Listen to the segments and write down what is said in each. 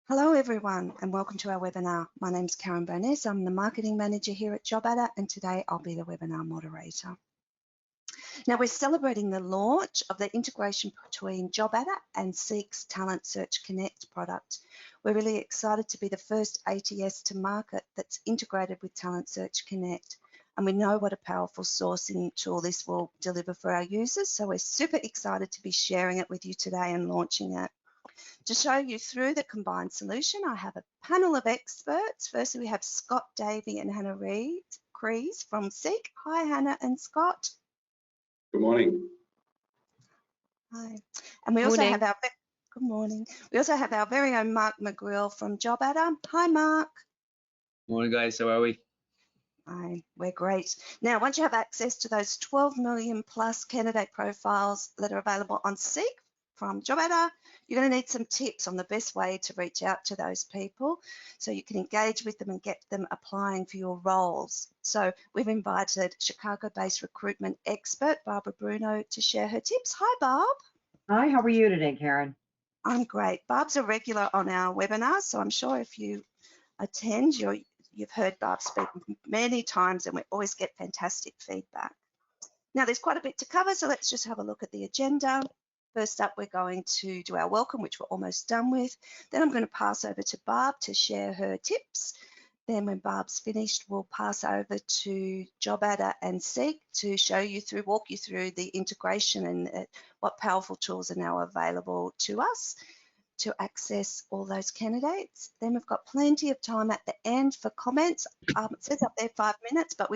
Hello everyone and welcome to our webinar. My name is Karen Bowness. I'm the Marketing Manager here at JobAdder and today I'll be the webinar moderator. Now we're celebrating the launch of the integration between JobAdder and Seek's Talent Search Connect product. We're really excited to be the first ATS to market that's integrated with Talent Search Connect, and we know what a powerful sourcing tool this will deliver for our users, so we're super excited to be sharing it with you today and launching it. To show you through the combined solution, I have a panel of experts. Firstly, we have Scott Davey and Hannah Crees from Seek. Hi, Hannah and Scott. Good morning. Hi. And we also have our, good morning. We also have our very own Mark McGrill from JobAdder. Hi, Mark. Morning, guys. How are we? Hi, we're great. Now, once you have access to those 12 million plus candidate profiles that are available on Seek from JobAdder, you're going to need some tips on the best way to reach out to those people so you can engage with them and get them applying for your roles. So we've invited Chicago-based recruitment expert Barbara Bruno to share her tips. Hi, Barb. Hi, how are you today, Karen? I'm great. Barb's a regular on our webinar, so I'm sure if you attend, you've heard Barb speak many times and we always get fantastic feedback. Now, there's quite a bit to cover, so let's just have a look at the agenda. First up, we're going to do our welcome, which we're almost done with. Then I'm going to pass over to Barb to share her tips. Then when Barb's finished, we'll pass over to JobAdder and Seek to walk you through the integration and what powerful tools are now available to us to access all those candidates. Then we've got plenty of time at the end for comments. It says up there 5 minutes, but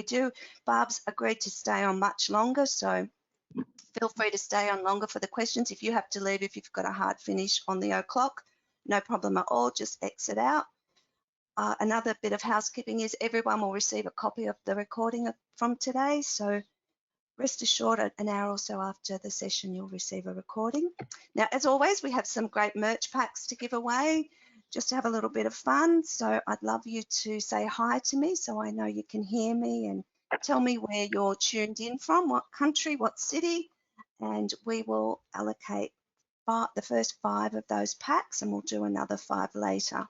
Barb's agreed to stay on much longer, so feel free to stay on longer for the questions. If you have to leave, if you've got a hard finish on the o'clock, no problem at all, just exit out. Another bit of housekeeping is everyone will receive a copy of the recording from today, so rest assured an hour or so after the session you'll receive a recording. Now, as always, we have some great merch packs to give away just to have a little bit of fun, so I'd love you to say hi to me so I know you can hear me and tell me where you're tuned in from, what country, what city, and we will allocate the first 5 of those packs and we'll do another 5 later.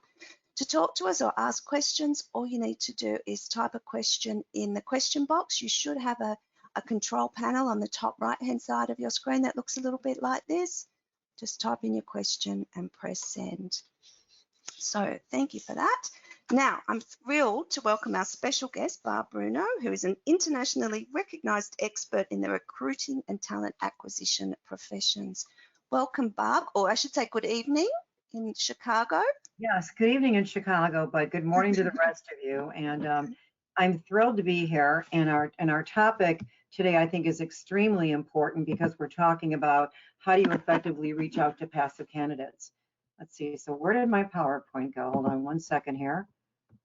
To talk to us or ask questions, all you need to do is type a question in the question box. You should have a control panel on the top right-hand side of your screen that looks a little bit like this. Just type in your question and press send. So thank you for that. Now, I'm thrilled to welcome our special guest, Barbara Bruno, who is an internationally recognised expert in the recruiting and talent acquisition professions. Welcome, Barb, or I should say good evening in Chicago. Yes, good evening in Chicago, but good morning to the rest of you. And I'm thrilled to be here. And our topic today, I think, is extremely important because we're talking about how do you effectively reach out to passive candidates. Let's see, so where did my PowerPoint go? Hold on one second here.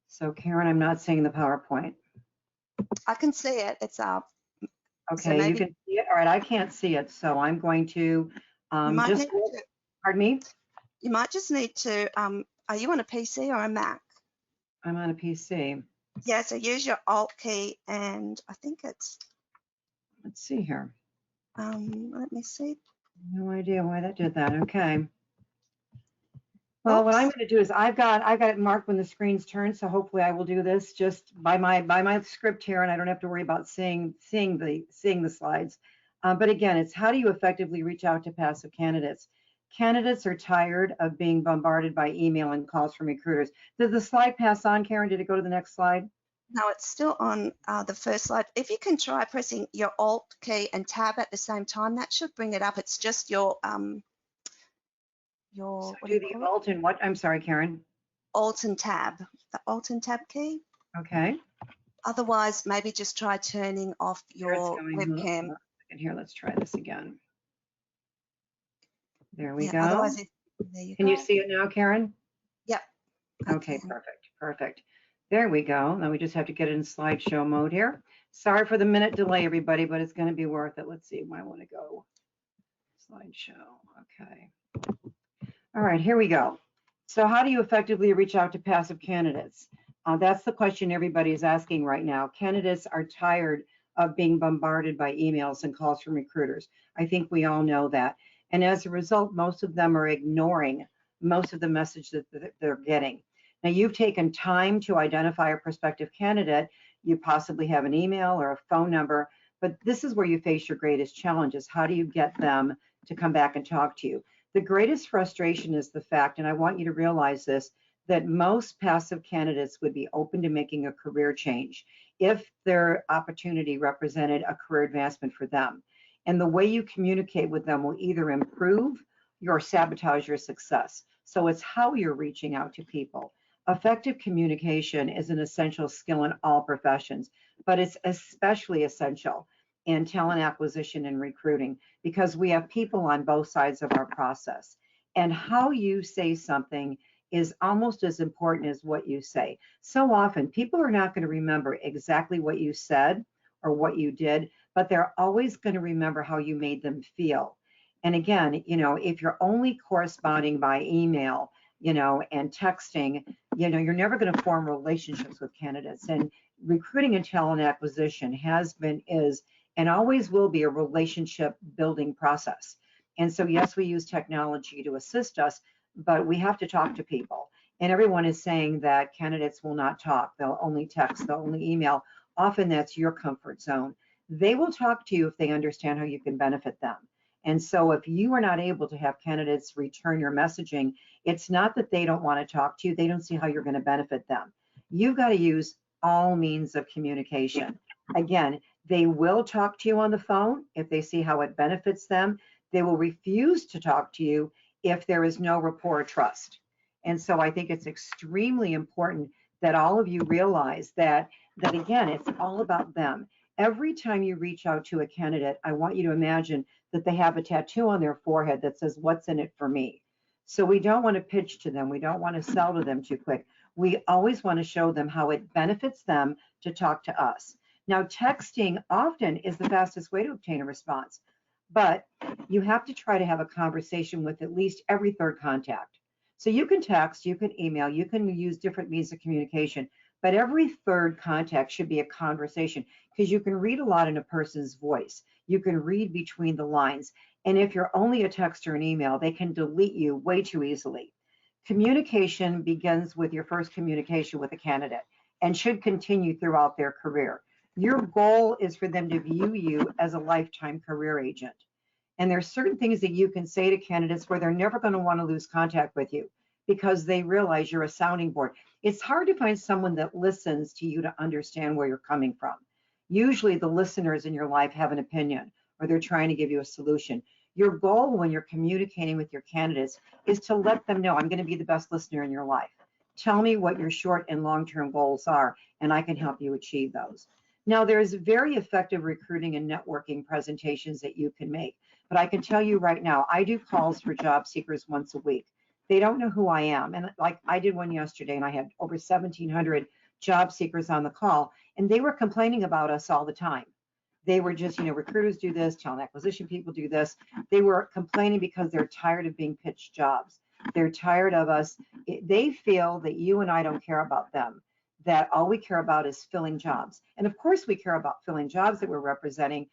So Karen, I'm not seeing the PowerPoint. I can see it, it's up. Okay, so you can see it? All right, I can't see it, so I'm going to pardon me? You might just need to, are you on a PC or a Mac? I'm on a PC. Yeah, so use your Alt key and I think it's, let's see here. Let me see. No idea why that did that, okay. Well, what I'm going to do is I've got it marked when the screen's turned, so hopefully I will do this just by my script here, and I don't have to worry about seeing the slides. But again, it's how do you effectively reach out to passive candidates? Candidates are tired of being bombarded by email and calls from recruiters. Did the slide pass on, Karen? Did it go to the next slide? No, it's still on the first slide. If you can try pressing your Alt key and Tab at the same time, that should bring it up. It's just your so do the Alt and what? I'm sorry, Karen. Alt and Tab, the Alt and Tab key. Okay. Otherwise, maybe just try turning off your webcam. And here, let's try this again. There we go. Otherwise, there you Can go. you see it now, Karen? Yep. Okay, perfect. There we go. Now we just have to get it in slideshow mode here. Sorry for the minute delay, everybody, but it's going to be worth it. Let's see. I want to go slideshow. Okay. All right, here we go. So how do you effectively reach out to passive candidates? That's the question everybody is asking right now. Candidates are tired of being bombarded by emails and calls from recruiters. I think we all know that. And as a result, most of them are ignoring most of the message that they're getting. Now, you've taken time to identify a prospective candidate. You possibly have an email or a phone number, but this is where you face your greatest challenges. How do you get them to come back and talk to you? The greatest frustration is the fact, and I want you to realize this, that most passive candidates would be open to making a career change if their opportunity represented a career advancement for them. And the way you communicate with them will either improve or sabotage your success. So it's how you're reaching out to people. Effective communication is an essential skill in all professions, but it's especially essential in talent acquisition and recruiting because we have people on both sides of our process. And how you say something is almost as important as what you say. So often, people are not going to remember exactly what you said or what you did, but they're always going to remember how you made them feel. And again, if you're only corresponding by email, and texting, you're never going to form relationships with candidates. And recruiting and talent acquisition has been, is, and always will be a relationship building process. And so, yes, we use technology to assist us, but we have to talk to people. And everyone is saying that candidates will not talk. They'll only text, they'll only email. Often that's your comfort zone. They will talk to you if they understand how you can benefit them. And so if you are not able to have candidates return your messaging, it's not that they don't want to talk to you. They don't see how you're going to benefit them. You've got to use all means of communication. Again, they will talk to you on the phone if they see how it benefits them. They will refuse to talk to you if there is no rapport or trust. And so I think it's extremely important that all of you realize that again, it's all about them. Every time you reach out to a candidate, I want you to imagine that they have a tattoo on their forehead that says, "What's in it for me?" So we don't want to pitch to them. We don't want to sell to them too quick. We always want to show them how it benefits them to talk to us. Now, texting often is the fastest way to obtain a response, but you have to try to have a conversation with at least every third contact. So you can text, you can email, you can use different means of communication, but every third contact should be a conversation because you can read a lot in a person's voice. You can read between the lines. And if you're only a text or an email, they can delete you way too easily. Communication begins with your first communication with a candidate and should continue throughout their career. Your goal is for them to view you as a lifetime career agent. And there's certain things that you can say to candidates where they're never going to want to lose contact with you because they realize you're a sounding board. It's hard to find someone that listens to you to understand where you're coming from. Usually the listeners in your life have an opinion or they're trying to give you a solution. Your goal when you're communicating with your candidates is to let them know, I'm going to be the best listener in your life. Tell me what your short and long-term goals are, and I can help you achieve those. Now, there's very effective recruiting and networking presentations that you can make. But I can tell you right now, I do calls for job seekers once a week. They don't know who I am. And like I did one yesterday, and I had over 1,700 job seekers on the call, and they were complaining about us all the time. They were just, recruiters do this, talent acquisition people do this. They were complaining because they're tired of being pitched jobs. They're tired of us. They feel that you and I don't care about them, that all we care about is filling jobs. And of course we care about filling jobs that we're representing,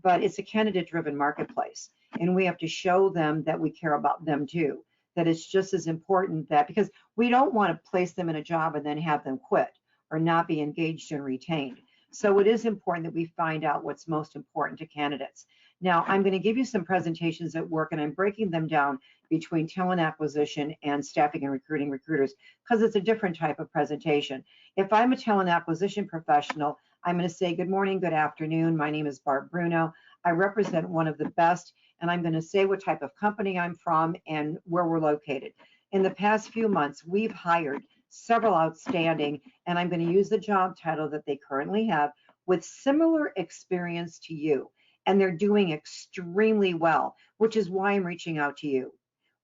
but it's a candidate-driven marketplace. And we have to show them that we care about them too, that it's just as important that, because we don't want to place them in a job and then have them quit or not be engaged and retained. So it is important that we find out what's most important to candidates. Now, I'm going to give you some presentations at work, and I'm breaking them down between talent acquisition and staffing and recruiting recruiters because it's a different type of presentation. If I'm a talent acquisition professional, I'm going to say, good morning, good afternoon. My name is Barbara Bruno. I represent one of the best, and I'm going to say what type of company I'm from and where we're located. In the past few months, we've hired several outstanding, and I'm going to use the job title that they currently have with similar experience to you. And they're doing extremely well, which is why I'm reaching out to you.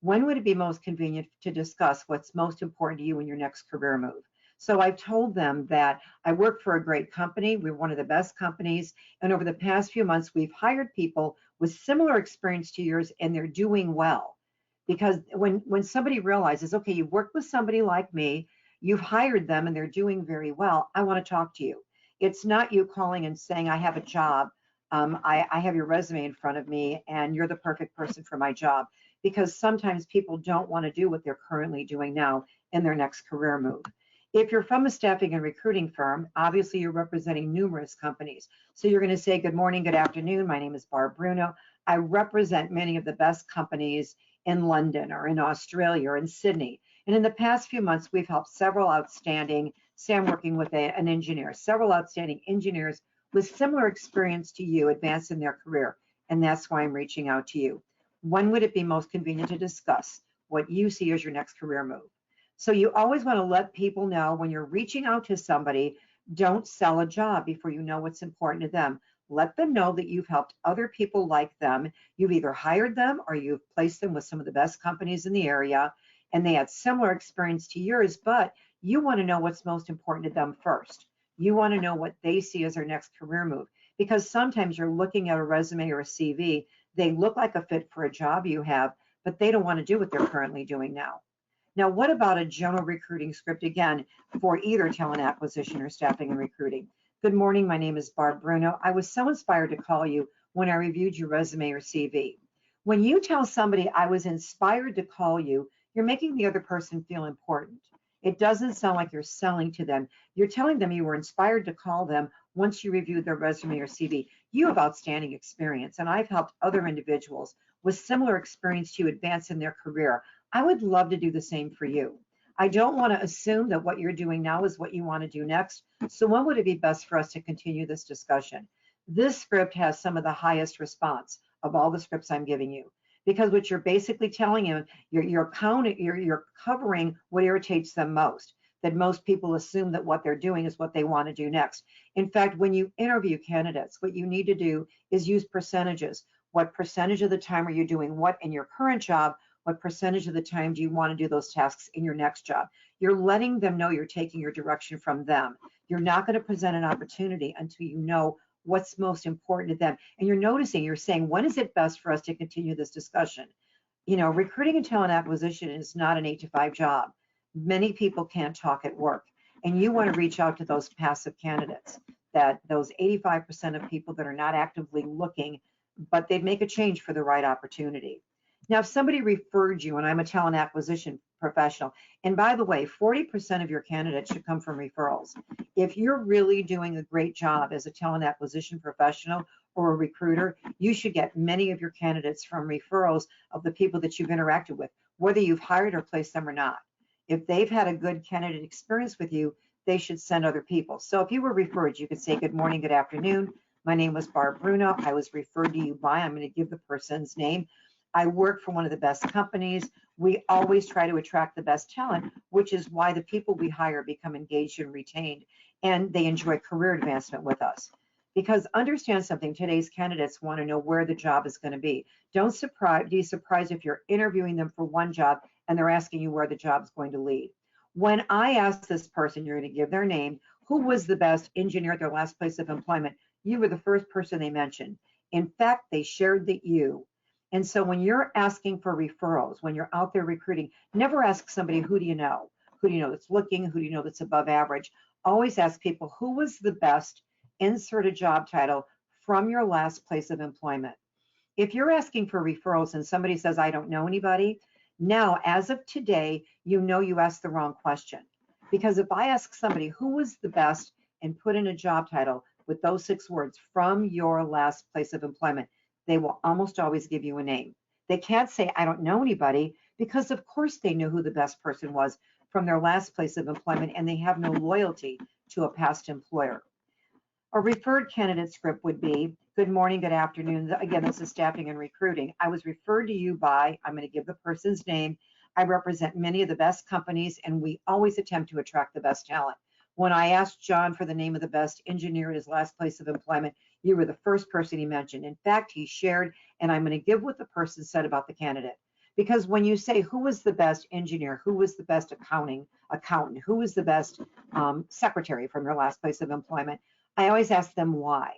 When would it be most convenient to discuss what's most important to you in your next career move? So I've told them that I work for a great company. We're one of the best companies. And over the past few months, we've hired people with similar experience to yours, and they're doing well. Because when somebody realizes, okay, you've worked with somebody like me, you've hired them and they're doing very well, I want to talk to you. It's not you calling and saying, I have a job. I have your resume in front of me and you're the perfect person for my job. because sometimes people don't want to do what they're currently doing now in their next career move. If you're from a staffing and recruiting firm, obviously you're representing numerous companies. So you're going to say, good morning, good afternoon. My name is Barbara Bruno. I represent many of the best companies in London or in Australia or in Sydney. And in the past few months, we've helped several outstanding, say I'm working with an engineer, several outstanding engineers with similar experience to you advance in their career. And that's why I'm reaching out to you. When would it be most convenient to discuss what you see as your next career move? So you always want to let people know when you're reaching out to somebody, don't sell a job before you know what's important to them. Let them know that you've helped other people like them. You've either hired them or you've placed them with some of the best companies in the area, and they had similar experience to yours, but you want to know what's most important to them first. You want to know what they see as their next career move, because sometimes you're looking at a resume or a CV, they look like a fit for a job you have, but they don't want to do what they're currently doing now. Now, what about a general recruiting script, again, for either talent acquisition or staffing and recruiting? Good morning, my name is Barbara Bruno. I was so inspired to call you when I reviewed your resume or CV. When you tell somebody I was inspired to call you, you're making the other person feel important. It doesn't sound like you're selling to them. You're telling them you were inspired to call them once you reviewed their resume or CV. You have outstanding experience, and I've helped other individuals with similar experience to advance in their career. I would love to do the same for you. I don't want to assume that what you're doing now is what you want to do next. So when would it be best for us to continue this discussion? This script has some of the highest response of all the scripts I'm giving you, because what you're basically telling you, you're covering what irritates them most, that most people assume that what they're doing is what they want to do next. In fact, when you interview candidates, what you need to do is use percentages. What percentage of the time are you doing what in your current job? What percentage of the time do you want to do those tasks in your next job? You're letting them know you're taking your direction from them. You're not going to present an opportunity until you know what's most important to them. And you're noticing, you're saying, when is it best for us to continue this discussion? You know, recruiting and talent acquisition is not an 8-to-5 job. Many people can't talk at work. And you want to reach out to those passive candidates, that those 85% of people that are not actively looking, but they'd make a change for the right opportunity. Now, if somebody referred you, and I'm a talent acquisition professional, and by the way, 40% of your candidates should come from referrals. If you're really doing a great job as a talent acquisition professional or a recruiter, you should get many of your candidates from referrals of the people that you've interacted with, whether you've hired or placed them or not. If they've had a good candidate experience with you, they should send other people. So if you were referred, you could say, good morning, good afternoon. My name was Barbara Bruno. I was referred to you by, I'm going to give the person's name. I work for one of the best companies. We always try to attract the best talent, which is why the people we hire become engaged and retained, and they enjoy career advancement with us. Because understand something, today's candidates want to know where the job is going to be. Don't be surprised if you're interviewing them for one job and they're asking you where the job is going to lead. When I ask this person, you're going to give their name, who was the best engineer at their last place of employment, you were the first person they mentioned. In fact, they shared that you. And so when you're asking for referrals, when you're out there recruiting, never ask somebody, who do you know? Who do you know that's looking? Who do you know that's above average? Always ask people, who was the best, insert a job title from your last place of employment. If you're asking for referrals and somebody says, I don't know anybody, now, as of today, you know you asked the wrong question. Because if I ask somebody, who was the best, and put in a job title with those 6 words, from your last place of employment, they will almost always give you a name. They can't say, I don't know anybody, because of course they knew who the best person was from their last place of employment, and they have no loyalty to a past employer. A referred candidate script would be, good morning, good afternoon. Again, this is staffing and recruiting. I was referred to you by, I'm going to give the person's name. I represent many of the best companies, and we always attempt to attract the best talent. When I asked John for the name of the best engineer at his last place of employment, you were the first person he mentioned. In fact, he shared, and I'm going to give what the person said about the candidate. Because when you say, who was the best engineer, who was the best accountant, who was the best secretary from your last place of employment, I always ask them why.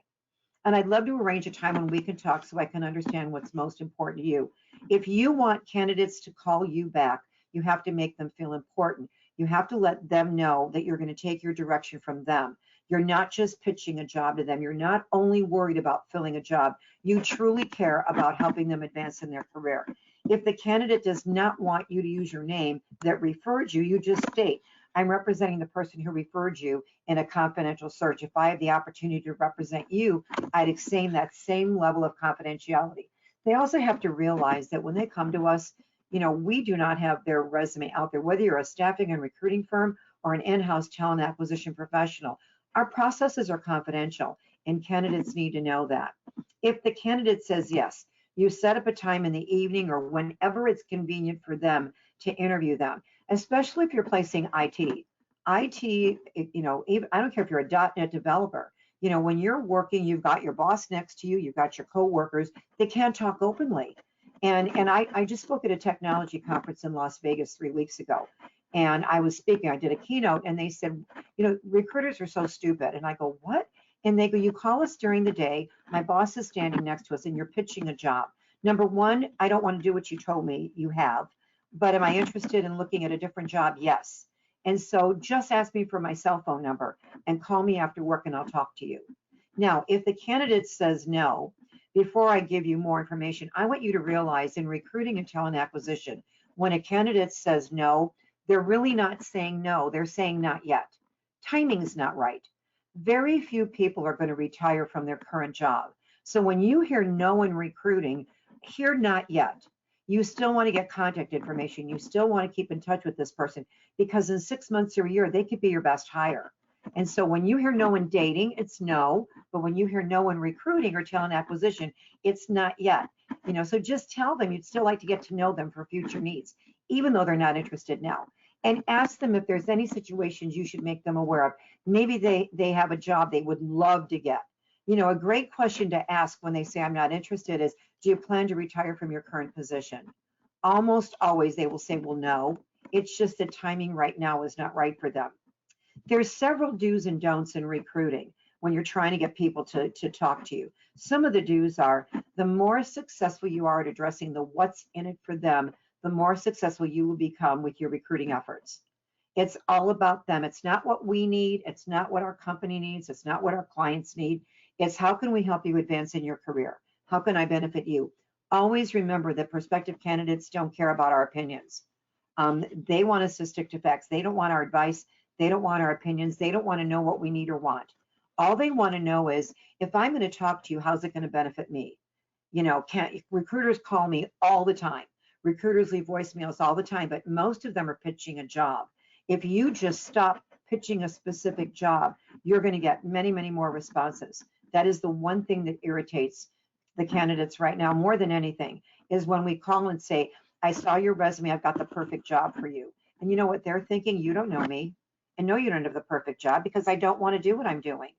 And I'd love to arrange a time when we can talk so I can understand what's most important to you. If you want candidates to call you back, you have to make them feel important. You have to let them know that you're going to take your direction from them. You're not just pitching a job to them. You're not only worried about filling a job. You truly care about helping them advance in their career. If the candidate does not want you to use your name that referred you, you just state, I'm representing the person who referred you in a confidential search. If I have the opportunity to represent you, I'd extend that same level of confidentiality. They also have to realize that when they come to us, we do not have their resume out there, whether you're a staffing and recruiting firm or an in-house talent acquisition professional. Our processes are confidential, and candidates need to know that. If the candidate says yes, you set up a time in the evening or whenever it's convenient for them to interview them, especially if you're placing IT. IT, I don't care if you're a .NET developer. When you're working, you've got your boss next to you, you've got your coworkers, they can't talk openly. And I just spoke at a technology conference in Las Vegas 3 weeks ago. And I was speaking, I did a keynote, and they said, recruiters are so stupid. And I go, what? And they go, you call us during the day, my boss is standing next to us, and you're pitching a job. Number one, I don't want to do what you told me you have, but am I interested in looking at a different job? Yes. And so just ask me for my cell phone number and call me after work and I'll talk to you. Now, if the candidate says no, before I give you more information, I want you to realize in recruiting and talent acquisition, when a candidate says no, they're really not saying no, they're saying not yet. Timing's not right. Very few people are going to retire from their current job. So when you hear no in recruiting, hear not yet. You still want to get contact information. You still want to keep in touch with this person because in 6 months or a year, they could be your best hire. And so when you hear no in dating, it's no. But when you hear no in recruiting or talent acquisition, it's not yet. So just tell them you'd still like to get to know them for future needs, even though they're not interested now. And ask them if there's any situations you should make them aware of. Maybe they have a job they would love to get. A great question to ask when they say I'm not interested is, do you plan to retire from your current position? Almost always they will say, well, no. It's just the timing right now is not right for them. There's several do's and don'ts in recruiting when you're trying to get people to talk to you. Some of the do's are, the more successful you are at addressing the what's in it for them, the more successful you will become with your recruiting efforts. It's all about them. It's not what we need. It's not what our company needs. It's not what our clients need. It's how can we help you advance in your career? How can I benefit you? Always remember that prospective candidates don't care about our opinions. They want us to stick to facts. They don't want our advice. They don't want our opinions. They don't want to know what we need or want. All they want to know is, if I'm going to talk to you, how's it going to benefit me? Recruiters call me all the time. Recruiters leave voicemails all the time, but most of them are pitching a job. If you just stop pitching a specific job, you're going to get many, many more responses. That is the one thing that irritates the candidates right now more than anything, is when we call and say, I saw your resume, I've got the perfect job for you. And you know what they're thinking? You don't know me. And no, you don't have the perfect job because I don't want to do what I'm doing.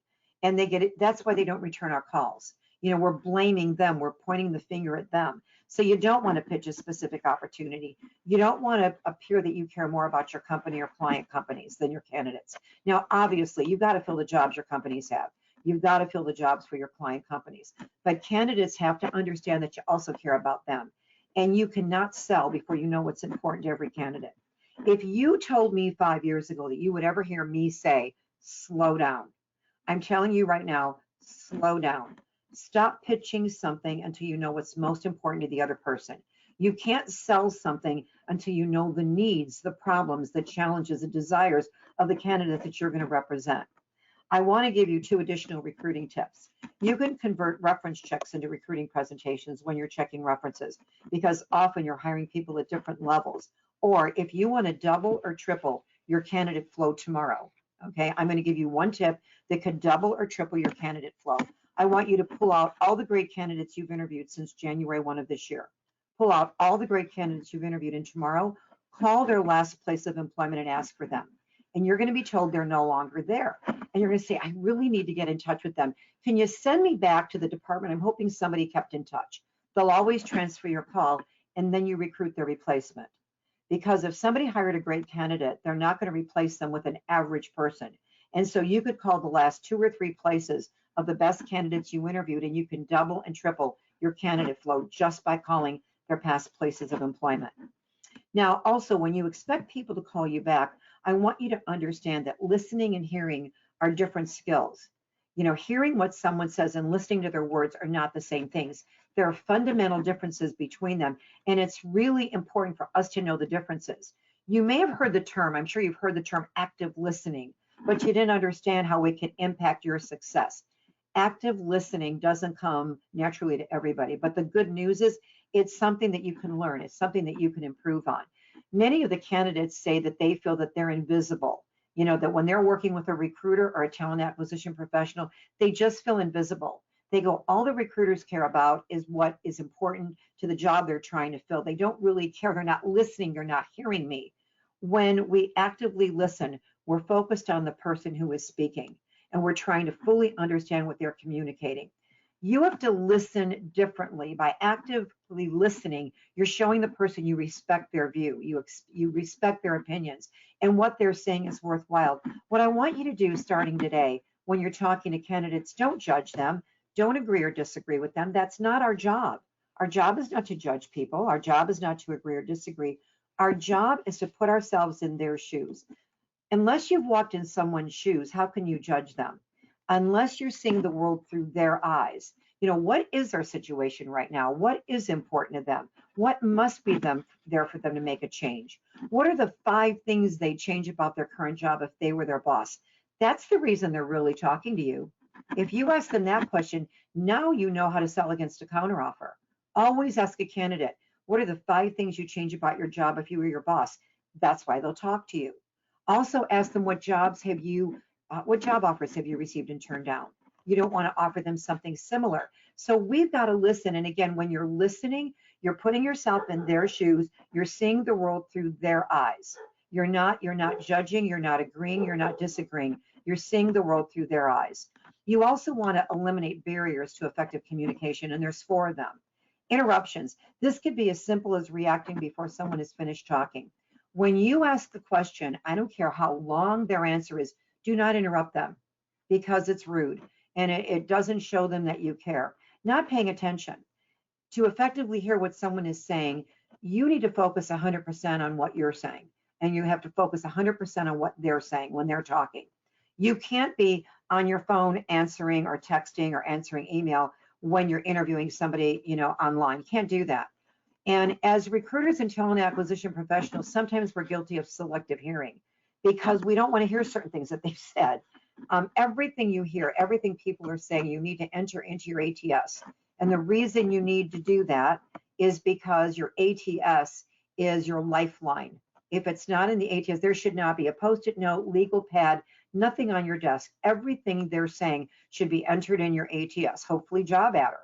And they get it. That's why they don't return our calls. We're blaming them. We're pointing the finger at them. So you don't want to pitch a specific opportunity. You don't want to appear that you care more about your company or client companies than your candidates. Now, obviously, you've got to fill the jobs your companies have. You've got to fill the jobs for your client companies. But candidates have to understand that you also care about them. And you cannot sell before you know what's important to every candidate. If you told me 5 years ago that you would ever hear me say, slow down, I'm telling you right now, slow down. Stop pitching something until you know what's most important to the other person. You can't sell something until you know the needs, the problems, the challenges, the desires of the candidate that you're going to represent. I want to give you 2 additional recruiting tips. You can convert reference checks into recruiting presentations when you're checking references, because often you're hiring people at different levels. Or if you want to double or triple your candidate flow tomorrow, okay, I'm going to give you 1 tip that could double or triple your candidate flow. I want you to pull out all the great candidates you've interviewed since January 1 of this year. Pull out all the great candidates you've interviewed, and tomorrow call their last place of employment and ask for them. And you're going to be told they're no longer there. And you're going to say, I really need to get in touch with them. Can you send me back to the department? I'm hoping somebody kept in touch. They'll always transfer your call, and then you recruit their replacement. Because if somebody hired a great candidate, they're not going to replace them with an average person. And so you could call the last 2 or 3 places of the best candidates you interviewed, and you can double and triple your candidate flow just by calling their past places of employment. Now, also, when you expect people to call you back, I want you to understand that listening and hearing are different skills. Hearing what someone says and listening to their words are not the same things. There are fundamental differences between them, and it's really important for us to know the differences. You may have heard the term, I'm sure you've heard the term active listening, but you didn't understand how it can impact your success. Active listening doesn't come naturally to everybody, but the good news is it's something that you can learn. It's something that you can improve on. Many of the candidates say that they feel that they're invisible, that when they're working with a recruiter or a talent acquisition professional, they just feel invisible. They go, all the recruiters care about is what is important to the job they're trying to fill. They don't really care. They're not listening. They're not hearing me. When we actively listen, we're focused on the person who is speaking, and we're trying to fully understand what they're communicating. You have to listen differently. By actively listening, you're showing the person you respect their view, you respect their opinions, and what they're saying is worthwhile. What I want you to do starting today, when you're talking to candidates, don't judge them, don't agree or disagree with them. That's not our job. Our job is not to judge people. Our job is not to agree or disagree. Our job is to put ourselves in their shoes. Unless you've walked in someone's shoes, how can you judge them? Unless you're seeing the world through their eyes. What is their situation right now? What is important to them? What must be there for them to make a change? What are the 5 things they'd change about their current job if they were their boss? That's the reason they're really talking to you. If you ask them that question, now you know how to sell against a counteroffer. Always ask a candidate, what are the 5 things you change about your job if you were your boss? That's why they'll talk to you. Also ask them, what job offers have you received and turned down? You don't want to offer them something similar. So we've got to listen. And again, when you're listening, you're putting yourself in their shoes. You're seeing the world through their eyes. You're not judging, you're not agreeing, you're not disagreeing. You're seeing the world through their eyes. You also want to eliminate barriers to effective communication, and there's 4 of them. Interruptions. This could be as simple as reacting before someone is finished talking. When you ask the question, I don't care how long their answer is, do not interrupt them, because it's rude and it doesn't show them that you care. Not paying attention. To effectively hear what someone is saying, you need to focus 100% on what you're saying, and you have to focus 100% on what they're saying when they're talking. You can't be on your phone answering or texting or answering email when you're interviewing somebody, online. You can't do that. And as recruiters and talent acquisition professionals, sometimes we're guilty of selective hearing because we don't want to hear certain things that they've said. Everything you hear, everything people are saying, you need to enter into your ATS. And the reason you need to do that is because your ATS is your lifeline. If it's not in the ATS, there should not be a Post-it note, legal pad, nothing on your desk. Everything they're saying should be entered in your ATS, hopefully JobAdder.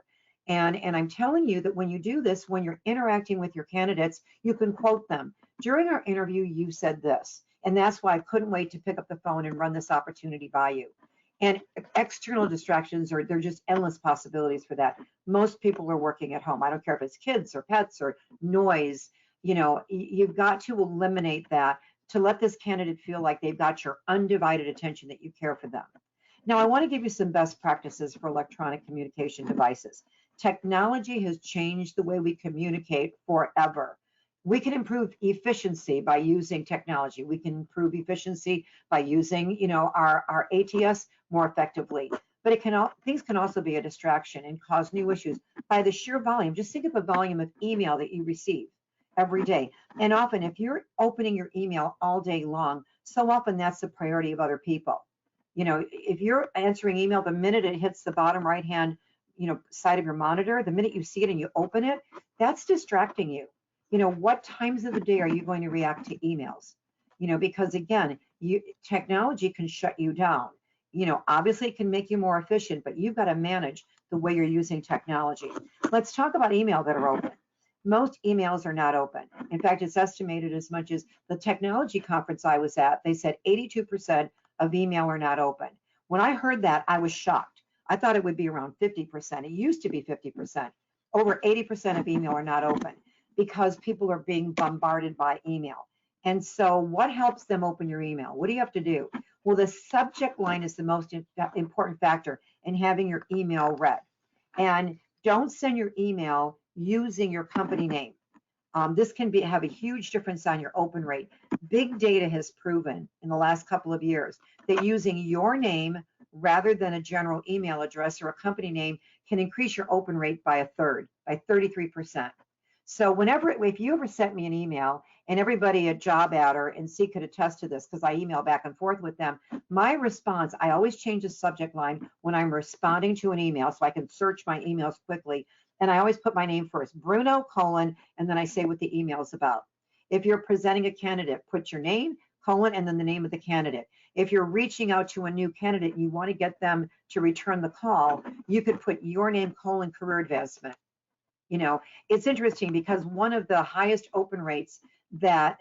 And I'm telling you that when you do this, when you're interacting with your candidates, you can quote them. During our interview, you said this, and that's why I couldn't wait to pick up the phone and run this opportunity by you. And external distractions, they're just endless possibilities for that. Most people are working at home. I don't care if it's kids or pets or noise. You've got to eliminate that to let this candidate feel like they've got your undivided attention, that you care for them. Now, I want to give you some best practices for electronic communication devices. Technology has changed the way we communicate forever. We can improve efficiency by using technology. We can improve efficiency by using, our ATS more effectively. But things can also be a distraction and cause new issues by the sheer volume. Just think of the volume of email that you receive every day. And often, if you're opening your email all day long, so often that's the priority of other people. If you're answering email, the minute it hits the bottom right-hand, side of your monitor, the minute you see it and you open it, that's distracting you. What times of the day are you going to react to emails? Because again, technology can shut you down. Obviously it can make you more efficient, but you've got to manage the way you're using technology. Let's talk about email that are open. Most emails are not open. In fact, it's estimated as much as the technology conference I was at, they said 82% of email are not open. When I heard that, I was shocked. I thought it would be around 50%. It used to be 50%. Over 80% of email are not open because people are being bombarded by email. And so what helps them open your email? What do you have to do? Well, the subject line is the most important factor in having your email read. And don't send your email using your company name. This can have a huge difference on your open rate. Big data has proven in the last couple of years that using your name rather than a general email address or a company name can increase your open rate by a third, by 33%. So if you ever sent me an email, and everybody at JobAdder and C could attest to this because I email back and forth with them, my response, I always change the subject line when I'm responding to an email so I can search my emails quickly. And I always put my name first, Bruno, colon, and then I say what the email is about. If you're presenting a candidate, put your name, colon, and then the name of the candidate. If you're reaching out to a new candidate and you want to get them to return the call, you could put your name, colon, career advancement. You know, it's interesting because one of the highest open rates that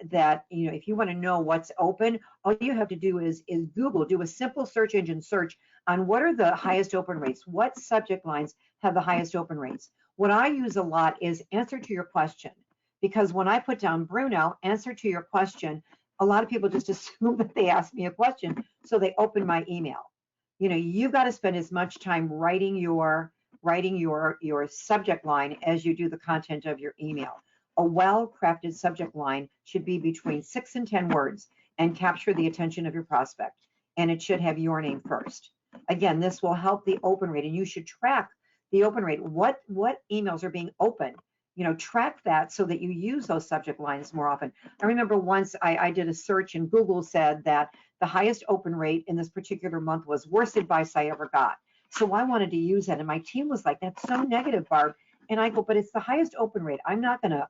you know, if you want to know what's open, all you have to do is Google, do a simple search engine search on what are the highest open rates, what subject lines have the highest open rates. What I use a lot is answer to your question, because when I put down Bruno, answer to your question, a lot of people just assume that they asked me a question, so they open my email. You know, you've got to spend as much time writing your subject line as you do the content of your email. A well-crafted subject line should be between 6 and 10 words and capture the attention of your prospect. And it should have your name first. Again, this will help the open rate, and you should track the open rate. What emails are being opened? You know, track that so that you use those subject lines more often. I remember once I did a search and Google said that the highest open rate in this particular month was worst advice I ever got. So I wanted to use that, and my team was like, "That's so negative, Barb." And I go, "But it's the highest open rate. I'm not gonna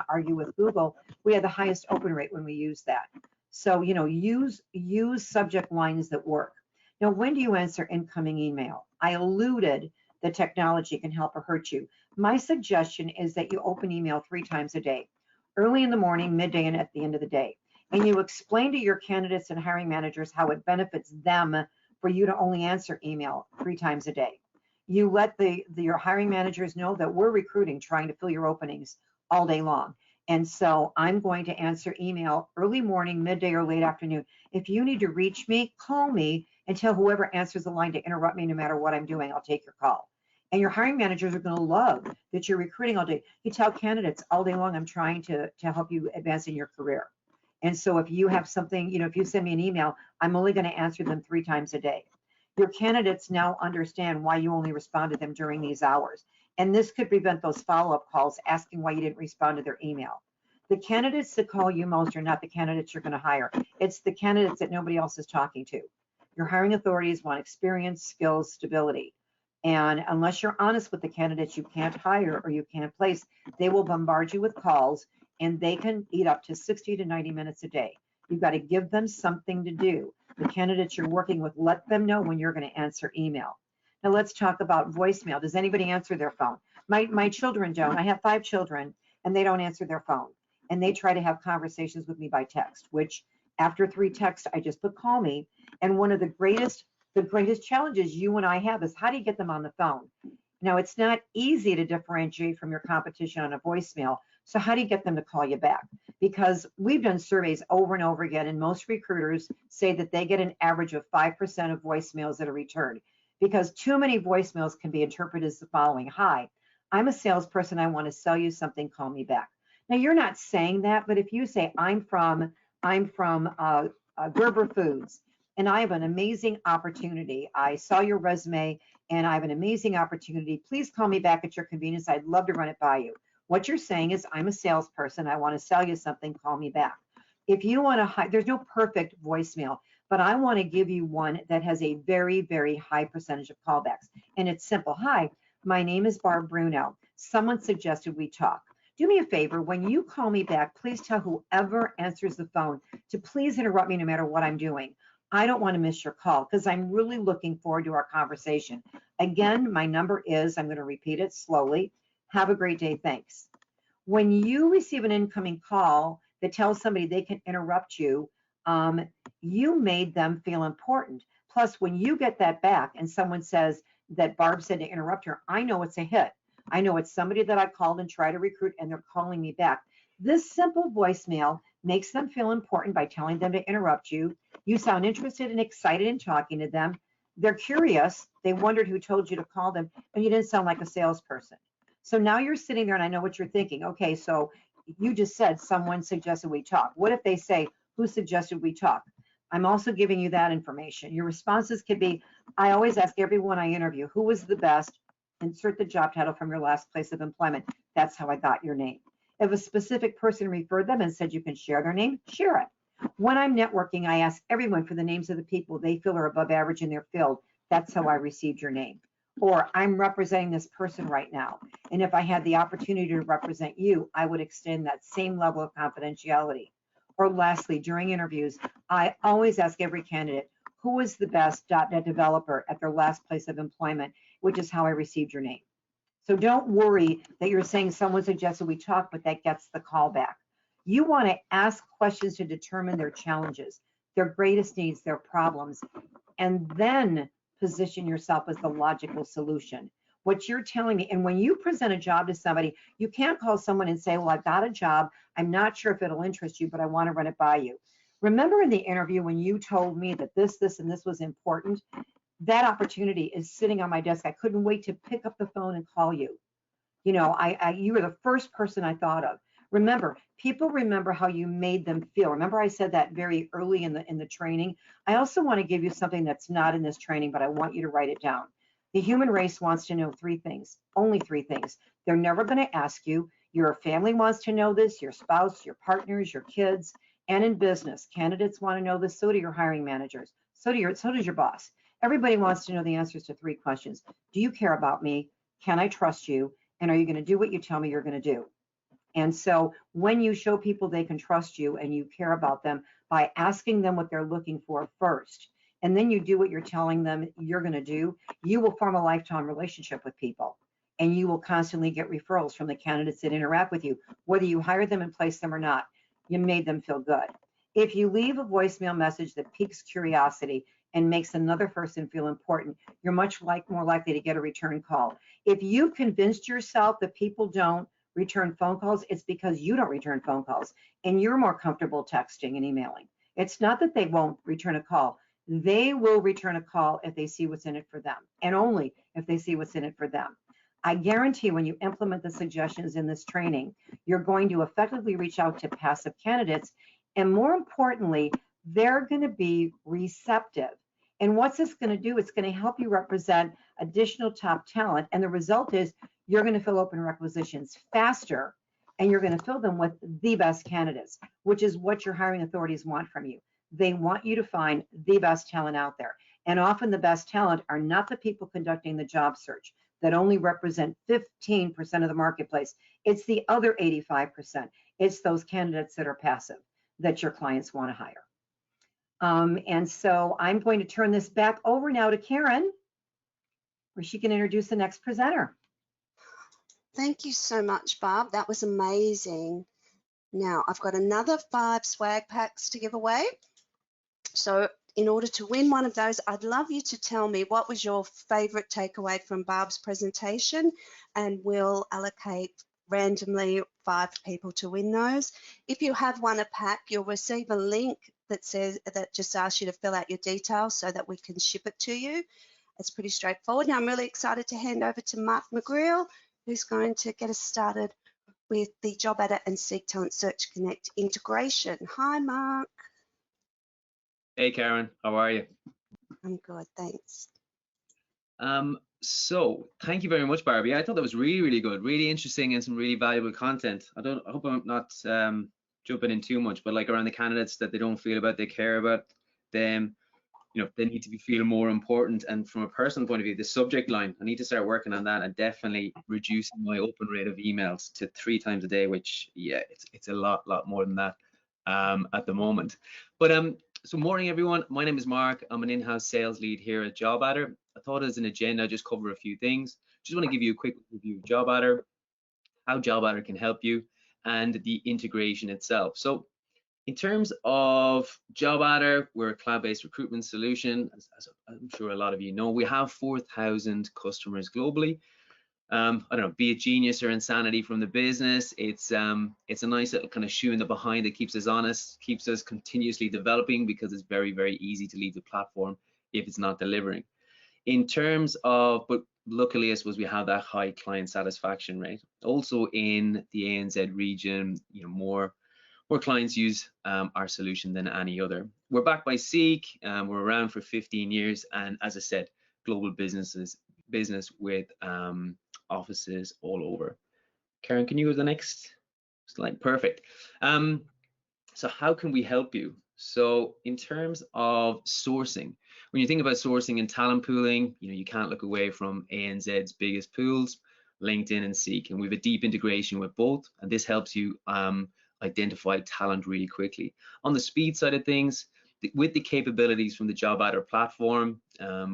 argue with Google. We had the highest open rate when we use that." So, you know, use subject lines that work. Now, when do you answer incoming email? I alluded that technology can help or hurt you. My suggestion is that you open email 3 times a day, early in the morning, midday, and at the end of the day. And you explain to your candidates and hiring managers how it benefits them for you to only answer email 3 times a day. You let your hiring managers know that we're recruiting, trying to fill your openings all day long. And so I'm going to answer email early morning, midday, or late afternoon. If you need to reach me, call me and tell whoever answers the line to interrupt me no matter what I'm doing. I'll take your call. And your hiring managers are going to love that you're recruiting all day. You tell candidates all day long, I'm trying to help you advance in your career. And so if you have something, you know, if you send me an email, I'm only going to answer them 3 times a day. Your candidates now understand why you only respond to them during these hours. And this could prevent those follow-up calls asking why you didn't respond to their email. The candidates that call you most are not the candidates you're going to hire. It's the candidates that nobody else is talking to. Your hiring authorities want experience, skills, stability. And unless you're honest with the candidates you can't hire or you can't place, they will bombard you with calls, and they can eat up to 60 to 90 minutes a day. You've got to give them something to do. The candidates you're working with, let them know when you're going to answer email. Now let's talk about voicemail. Does anybody answer their phone? My children don't. I have 5 children, and they don't answer their phone. And they try to have conversations with me by text, which after 3 texts, I just put call me. And one of the greatest challenges you and I have is how do you get them on the phone? Now, it's not easy to differentiate from your competition on a voicemail. So how do you get them to call you back? Because we've done surveys over and over again, and most recruiters say that they get an average of 5% of voicemails that are returned, because too many voicemails can be interpreted as the following: "Hi, I'm a salesperson. I want to sell you something. Call me back." Now, you're not saying that, but if you say, I'm from Gerber Foods, and I have an amazing opportunity. I saw your resume, and I have an amazing opportunity. Please call me back at your convenience. I'd love to run it by you. What you're saying is, I'm a salesperson. I want to sell you something. Call me back. If you want to, there's no perfect voicemail, but I want to give you one that has a very, very high percentage of callbacks. And it's simple. "Hi, my name is Barbara Bruno. Someone suggested we talk. Do me a favor, when you call me back, please tell whoever answers the phone to please interrupt me no matter what I'm doing. I don't want to miss your call because I'm really looking forward to our conversation. Again, my number is," I'm going to repeat it slowly, "Have a great day. Thanks." When you receive an incoming call that tells somebody they can interrupt you, you made them feel important. Plus, when you get that back and someone says that Barb said to interrupt her, I know it's a hit. I know it's somebody that I called and tried to recruit, and they're calling me back. This simple voicemail makes them feel important by telling them to interrupt you. You sound interested and excited in talking to them. They're curious. They wondered who told you to call them, and you didn't sound like a salesperson. So now you're sitting there, and I know what you're thinking. Okay, so you just said someone suggested we talk. What if they say, who suggested we talk? I'm also giving you that information. Your responses could be, I always ask everyone I interview, who was the best? Insert the job title from your last place of employment. That's how I got your name. If a specific person referred them and said you can share their name, share it. When I'm networking, I ask everyone for the names of the people they feel are above average in their field. That's how I received your name. Or I'm representing this person right now, and if I had the opportunity to represent you, I would extend that same level of confidentiality. Or lastly, during interviews, I always ask every candidate, who was the best .NET developer at their last place of employment, which is how I received your name. So don't worry that you're saying someone suggested we talk, but that gets the call back. You want to ask questions to determine their challenges, their greatest needs, their problems, and then position yourself as the logical solution. What you're telling me, and when you present a job to somebody, you can't call someone and say, well, I've got a job. I'm not sure if it'll interest you, but I want to run it by you. Remember in the interview when you told me that this, and this was important? That opportunity is sitting on my desk. I couldn't wait to pick up the phone and call you. You know, you were the first person I thought of. Remember, people remember how you made them feel. Remember I said that very early in the training. I also want to give you something that's not in this training, but I want you to write it down. The human race wants to know 3 things, only 3 things. They're never going to ask you. Your family wants to know this, your spouse, your partners, your kids, and in business, candidates want to know this, so do your hiring managers, so does your boss. Everybody wants to know the answers to 3 questions. Do you care about me? Can I trust you? And are you going to do what you tell me you're going to do? And so when you show people they can trust you and you care about them by asking them what they're looking for first, and then you do what you're telling them you're going to do, you will form a lifetime relationship with people. And you will constantly get referrals from the candidates that interact with you, whether you hire them and place them or not. You made them feel good. If you leave a voicemail message that piques curiosity and makes another person feel important, you're much more likely to get a return call. If you've convinced yourself that people don't return phone calls, it's because you don't return phone calls and you're more comfortable texting and emailing. It's not that they won't return a call. They will return a call if they see what's in it for them, and only if they see what's in it for them. I guarantee when you implement the suggestions in this training, you're going to effectively reach out to passive candidates, and more importantly, they're going to be receptive. And what's this going to do? It's going to help you represent additional top talent, and the result is you're going to fill open requisitions faster, and you're going to fill them with the best candidates, which is what your hiring authorities want from you. They want you to find the best talent out there. And often the best talent are not the people conducting the job search that only represent 15% of the marketplace. It's the other 85%. It's those candidates that are passive that your clients want to hire. And so I'm going to turn this back over now to Karen, where she can introduce the next presenter. Thank you so much, Barb. That was amazing. Now, I've got another 5 swag packs to give away. So in order to win one of those, I'd love you to tell me what was your favorite takeaway from Barb's presentation, and we'll allocate randomly 5 people to win those. If you have won a pack, you'll receive a link that just asks you to fill out your details so that we can ship it to you. It's pretty straightforward. Now I'm really excited to hand over to Mark McGreal, who's going to get us started with the JobAdder and Seek Talent Search Connect integration. Hi, Mark. Hey, Karen, how are you? I'm good, thanks. So thank you very much, Barbie. I thought that was really, really good, really interesting, and some really valuable content. I hope I'm not jumping in too much, but like around the candidates that they don't feel about, they care about them. You know, they need to be feel more important. And from a personal point of view, the subject line, I need to start working on that and definitely reducing my open rate of emails to 3 times a day, which, yeah, it's a lot more than that at the moment. But so morning, everyone. My name is Mark. I'm an in-house sales lead here at JobAdder. I thought as an agenda, I'd just cover a few things. Just want to give you a quick review of JobAdder, how JobAdder can help you, and the integration itself. So in terms of JobAdder, we're a cloud-based recruitment solution. As I'm sure a lot of you know, we have 4,000 customers globally. I don't know, be it genius or insanity from the business, it's a nice little kind of shoe in the behind that keeps us honest, keeps us continuously developing, because it's very, very easy to leave the platform if it's not delivering. In terms of, but luckily I suppose we have that high client satisfaction rate. Also in the ANZ region, you know, more clients use our solution than any other. We're backed by Seek. We're around for 15 years, and as I said, global business with offices all over. Karen, can you go to the next slide? Perfect. So how can we help you? So in terms of sourcing, when you think about sourcing and talent pooling, you can't look away from ANZ's biggest pools, LinkedIn and Seek, and we have a deep integration with both, and this helps you identify talent really quickly. On the speed side of things, with the capabilities from the JobAdder platform,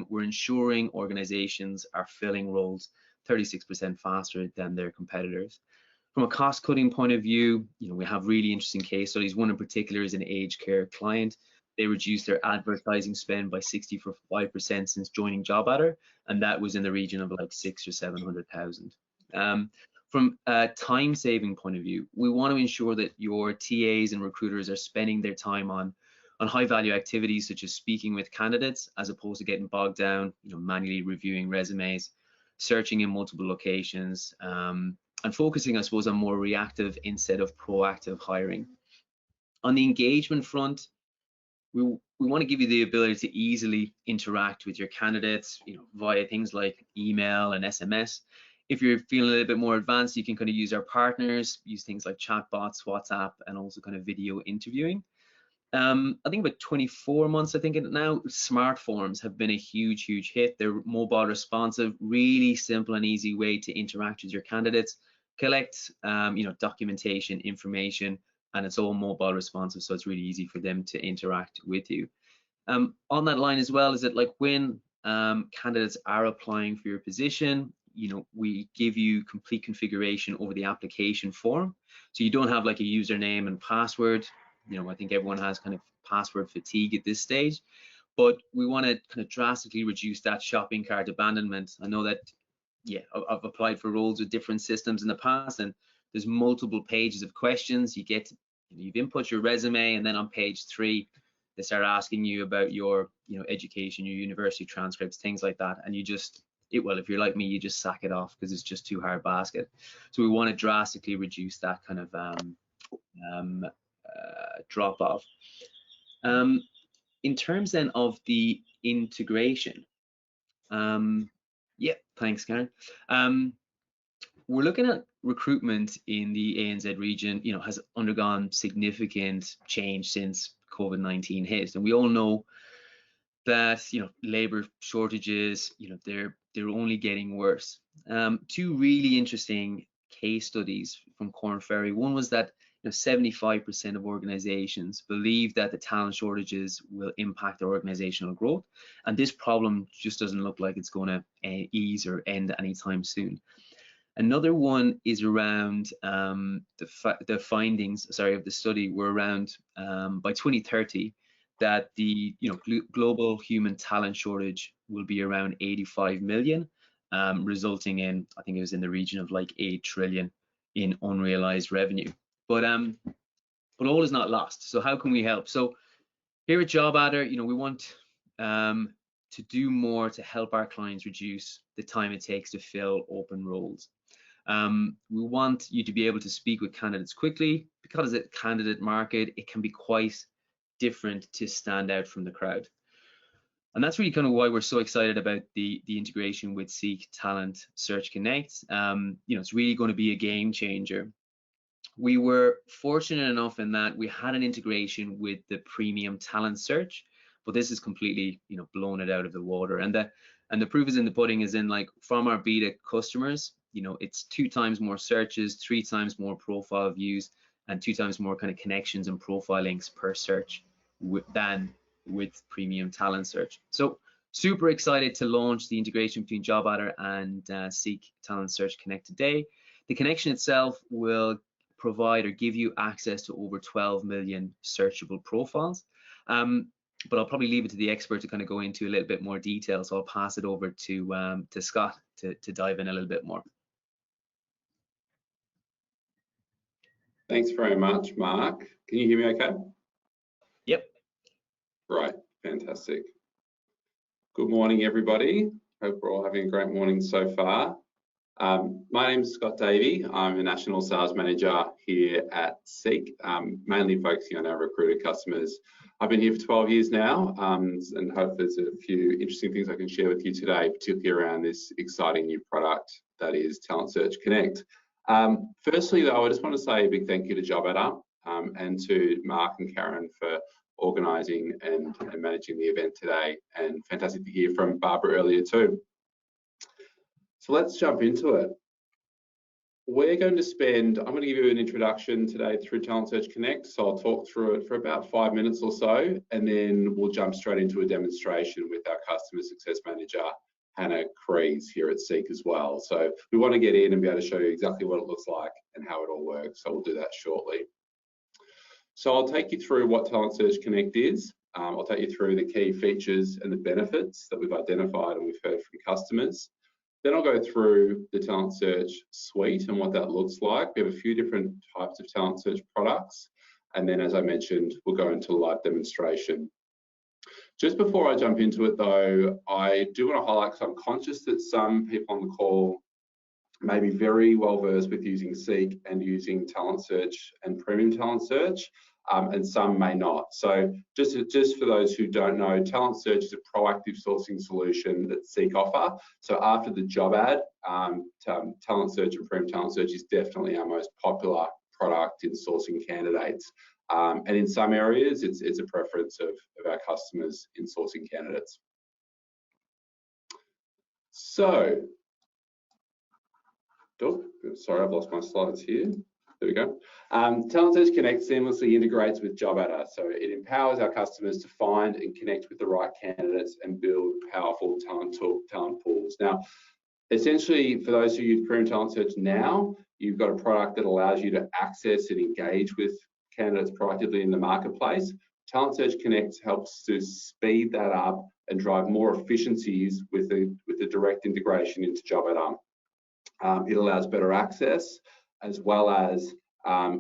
we're ensuring organizations are filling roles 36% faster than their competitors. From a cost-cutting point of view, we have really interesting case studies. One in particular is an aged care client. They reduced their advertising spend by 65% since joining JobAdder, and that was in the region of like 600,000 or 700,000. From a time-saving point of view, we want to ensure that your TAs and recruiters are spending their time on high-value activities such as speaking with candidates, as opposed to getting bogged down, manually reviewing resumes, searching in multiple locations, and focusing, I suppose, on more reactive instead of proactive hiring. On the engagement front, we want to give you the ability to easily interact with your candidates, via things like email and SMS. If you're feeling a little bit more advanced, you can kind of use our partners, use things like chatbots, WhatsApp, and also kind of video interviewing. I think about 24 months, I think now, smart forms have been a huge hit. They're mobile responsive, really simple and easy way to interact with your candidates, collect documentation, information, and it's all mobile responsive, so it's really easy for them to interact with you. On that line as well, is that like when candidates are applying for your position, we give you complete configuration over the application form, so you don't have like a username and password. I think everyone has kind of password fatigue at this stage, but we want to kind of drastically reduce that shopping cart abandonment. I know that, I've applied for roles with different systems in the past, and there's multiple pages of questions. You've input your resume, and then on page 3, they start asking you about your, education, your university transcripts, things like that, and if you're like me, you just sack it off because it's just too hard basket. So we want to drastically reduce that kind of drop off. In terms then of the integration, thanks, Karen. We're looking at recruitment in the ANZ region, has undergone significant change since COVID-19 hit, and we all know that labor shortages, they're only getting worse. 2 really interesting case studies from Corn Ferry. One was that 75% of organizations believe that the talent shortages will impact their organizational growth, and this problem just doesn't look like it's going to ease or end anytime soon. Another one is around the findings, of the study were around by 2030 that the global human talent shortage will be around 85 million, resulting in, I think it was in the region of like 8 trillion in unrealized revenue. But all is not lost. So how can we help? So here at JobAdder, we want to do more to help our clients reduce the time it takes to fill open roles. We want you to be able to speak with candidates quickly, because the candidate market, it can be quite different to stand out from the crowd. And that's really kind of why we're so excited about the integration with Seek Talent Search Connect. It's really going to be a game changer. We were fortunate enough in that we had an integration with the premium talent search, but this is completely, blown it out of the water. And the proof is in the pudding, is in like from our beta customers, it's 2 times more searches, 3 times more profile views, and 2 times more kind of connections and profile links per search than with premium talent search. So super excited to launch the integration between JobAdder and Seek Talent Search Connect today. The connection itself will provide or give you access to over 12 million searchable profiles. But I'll probably leave it to the expert to kind of go into a little bit more detail. So I'll pass it over to Scott to dive in a little bit more. Thanks very much, Mark. Can you hear me okay? Yep. Right, fantastic. Good morning, everybody. Hope we're all having a great morning so far. My name is Scott Davey. I'm a National Sales Manager here at Seek, mainly focusing on our recruiter customers. I've been here for 12 years now, and hope there's a few interesting things I can share with you today, particularly around this exciting new product that is Talent Search Connect. Firstly, though, I just want to say a big thank you to JobAdder and to Mark and Karen for organising and managing the event today, and fantastic to hear from Barbara earlier too. So let's jump into it. I'm going to give you an introduction today through Talent Search Connect. So I'll talk through it for about 5 minutes or so, and then we'll jump straight into a demonstration with our Customer Success Manager, Hannah Crees, here at Seek as well. So we want to get in and be able to show you exactly what it looks like and how it all works. So we'll do that shortly. So I'll take you through what Talent Search Connect is. I'll take you through the key features and the benefits that we've identified and we've heard from customers. Then I'll go through the Talent Search suite and what that looks like. We have a few different types of Talent Search products. And then, as I mentioned, we'll go into a live demonstration. Just before I jump into it, though, I do want to highlight, because I'm conscious that some people on the call may be very well versed with using Seek and using Talent Search and Premium Talent Search, and some may not. So just for those who don't know, Talent Search is a proactive sourcing solution that Seek offer. So after the job ad, Talent Search and Premium Talent Search is definitely our most popular product in sourcing candidates. And in some areas, it's a preference of our customers in sourcing candidates. So, sorry, I've lost my slides here. There we go. Talent Search Connect seamlessly integrates with JobAdder, so it empowers our customers to find and connect with the right candidates and build powerful talent pools. Now, essentially, for those who use Premium Talent Search now, you've got a product that allows you to access and engage with candidates proactively in the marketplace. Talent Search Connect helps to speed that up and drive more efficiencies with the direct integration into JobAdder. It allows better access, as well as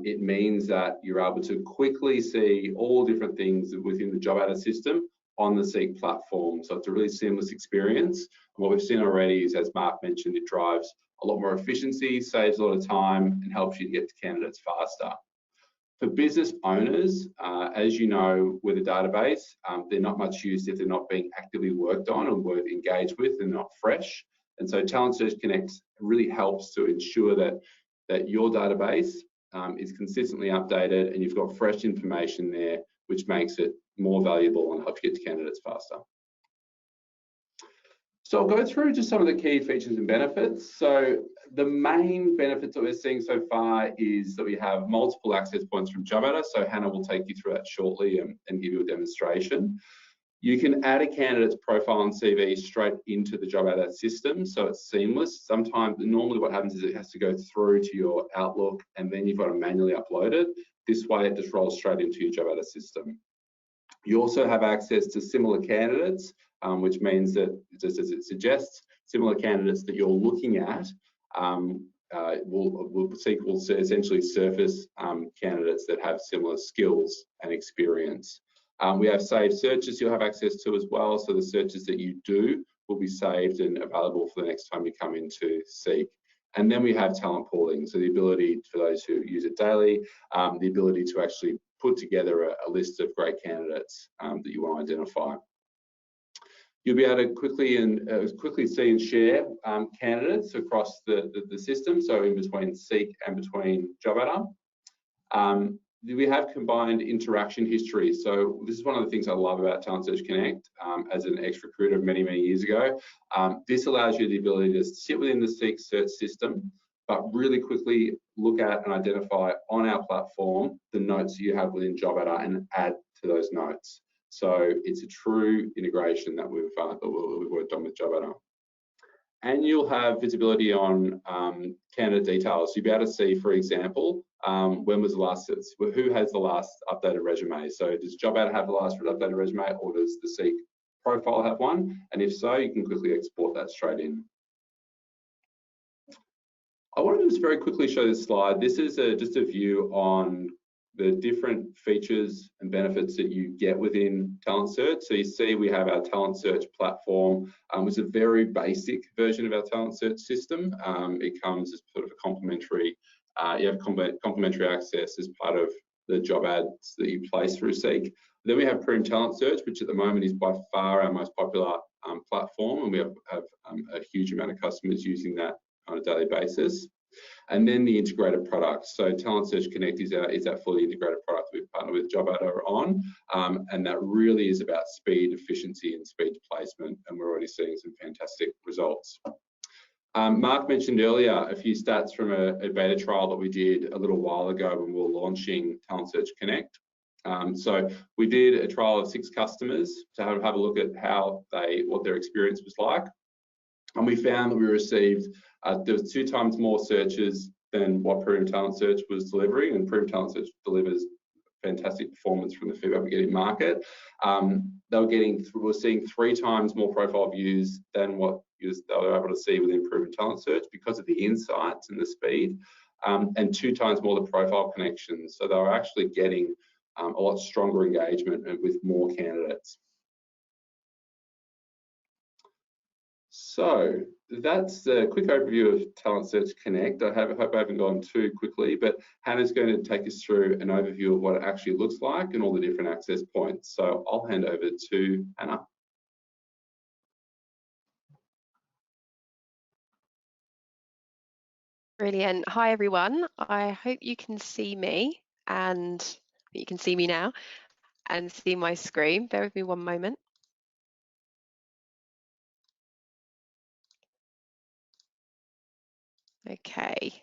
it means that you're able to quickly see all different things within the JobAdder system on the Seek platform. So it's a really seamless experience. And what we've seen already is, as Mark mentioned, it drives a lot more efficiency, saves a lot of time, and helps you to get to candidates faster. For business owners, as you know, with a database, they're not much used if they're not being actively worked on and engaged with and not fresh. And so Talent Search Connect really helps to ensure that your database is consistently updated and you've got fresh information there, which makes it more valuable and helps you get to candidates faster. So I'll go through just some of the key features and benefits. So the main benefits that we're seeing so far is that we have multiple access points from JobAdder. So Hannah will take you through that shortly and give you a demonstration. You can add a candidate's profile and CV straight into the JobAdder system, so it's seamless. Normally what happens is it has to go through to your Outlook and then you've got to manually upload it. This way it just rolls straight into your JobAdder system. You also have access to similar candidates, which means that, just as it suggests, similar candidates that you're looking at Seek will essentially surface candidates that have similar skills and experience. We have saved searches you'll have access to as well, so the searches that you do will be saved and available for the next time you come into Seek. And then we have talent pooling, so the ability for those who use it daily, the ability to actually put together a list of great candidates that you want to identify. You'll be able to quickly see and share candidates across the system, so in between Seek and between JobAdder. We have combined interaction history. So this is one of the things I love about Talent Search Connect as an ex-recruiter many years ago. This allows you the ability to sit within the Seek search system, but really quickly look at and identify on our platform the notes that you have within JobAdder and add to those notes. So it's a true integration that we've worked on with JobAdder. And you'll have visibility on candidate details. You'll be able to see, for example, when was the last, who has the last updated resume? So does JobAdder have the last updated resume, or does the Seek profile have one? And if so, you can quickly export that straight in. I wanted to just very quickly show this slide. This is just a view on the different features and benefits that you get within Talent Search. So you see we have our Talent Search platform. It's a very basic version of our Talent Search system. It comes as sort of a complementary, you have complementary access as part of the job ads that you place through Seek. Then we have Premium Talent Search, which at the moment is by far our most popular platform, and we have a huge amount of customers using that on a daily basis. And then the integrated products. So Talent Search Connect is our fully integrated product we've partnered with JobAdder on, and that really is about speed, efficiency, and speed to placement, and we're already seeing some fantastic results. Mark mentioned earlier a few stats from a beta trial that we did a little while ago when we were launching Talent Search Connect. So we did a trial of 6 customers to have a look at what their experience was like. And we found that we received, there was 2 times more searches than what Premium Talent Search was delivering, and Premium Talent Search delivers fantastic performance from the feedback we get in market. We're seeing 3 times more profile views than what they were able to see within Premium Talent Search because of the insights and the speed, and 2 times more the profile connections. So they were actually getting a lot stronger engagement with more candidates. So that's a quick overview of Talent Search Connect. I hope I haven't gone too quickly, but Hannah's going to take us through an overview of what it actually looks like and all the different access points. So I'll hand over to Hannah. Brilliant. Hi, everyone. I hope you can see me, and you can see me now and see my screen. Bear with me one moment. Okay.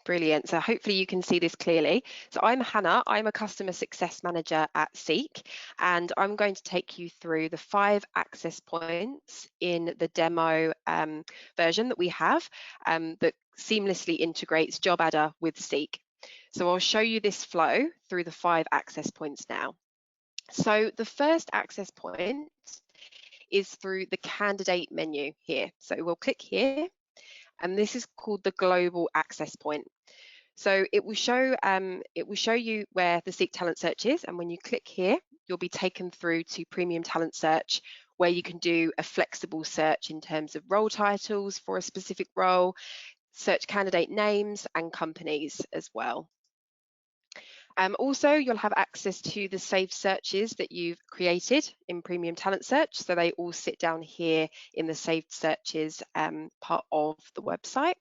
Brilliant. So hopefully you can see this clearly. So I'm Hannah. I'm a customer success manager at Seek, and I'm going to take you through the 5 access points in the demo version that we have that seamlessly integrates JobAdder with Seek. So I'll show you this flow through the 5 access points now. So the first access point is through the candidate menu here. So we'll click here, and this is called the global access point. So it will show you where the Seek Talent Search is, and when you click here, you'll be taken through to Premium Talent Search, where you can do a flexible search in terms of role titles for a specific role, search candidate names and companies as well. Also, you'll have access to the saved searches that you've created in Premium Talent Search. So they all sit down here in the saved searches part of the website.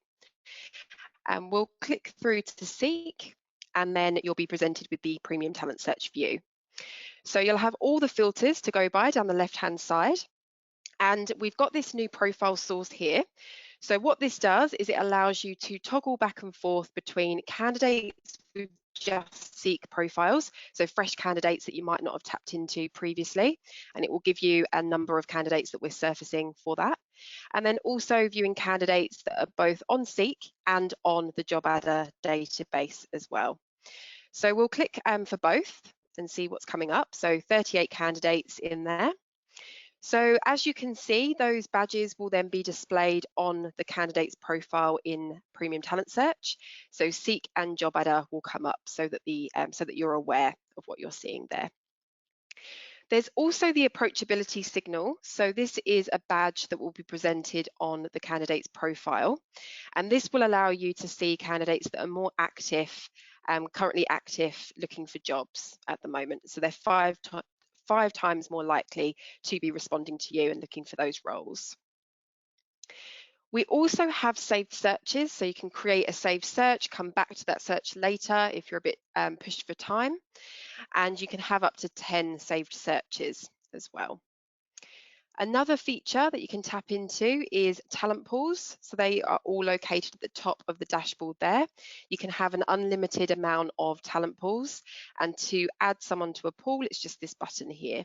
And we'll click through to Seek, and then you'll be presented with the Premium Talent Search view. So you'll have all the filters to go by down the left-hand side. And we've got this new profile source here. So what this does is it allows you to toggle back and forth between candidates with just Seek profiles, so fresh candidates that you might not have tapped into previously, and it will give you a number of candidates that we're surfacing for that. And then also viewing candidates that are both on Seek and on the JobAdder database as well. So we'll click for both and see what's coming up. So 38 candidates in there. So as you can see, those badges will then be displayed on the candidate's profile in Premium Talent Search. So Seek and JobAdder will come up so that you're aware of what you're seeing there. There's also the approachability signal. So this is a badge that will be presented on the candidate's profile, and this will allow you to see candidates that are more active, currently active, looking for jobs at the moment. So they're 5 times more likely to be responding to you and looking for those roles. We also have saved searches, so you can create a saved search, come back to that search later if you're a bit pushed for time, and you can have up to 10 saved searches as well. Another feature that you can tap into is talent pools. So they are all located at the top of the dashboard there. You can have an unlimited amount of talent pools, and to add someone to a pool, it's just this button here.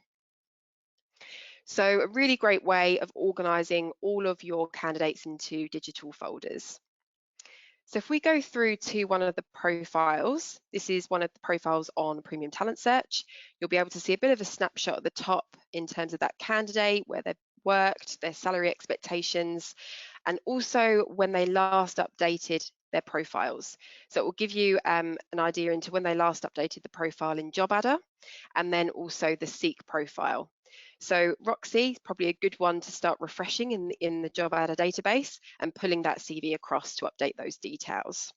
So a really great way of organizing all of your candidates into digital folders. So if we go through to one of the profiles, this is one of the profiles on Premium Talent Search. You'll be able to see a bit of a snapshot at the top in terms of that candidate, where they've worked, their salary expectations, and also when they last updated their profiles. So it will give you an idea into when they last updated the profile in JobAdder, and then also the Seek profile. So Roxy is probably a good one to start refreshing in the JobAdder database and pulling that CV across to update those details.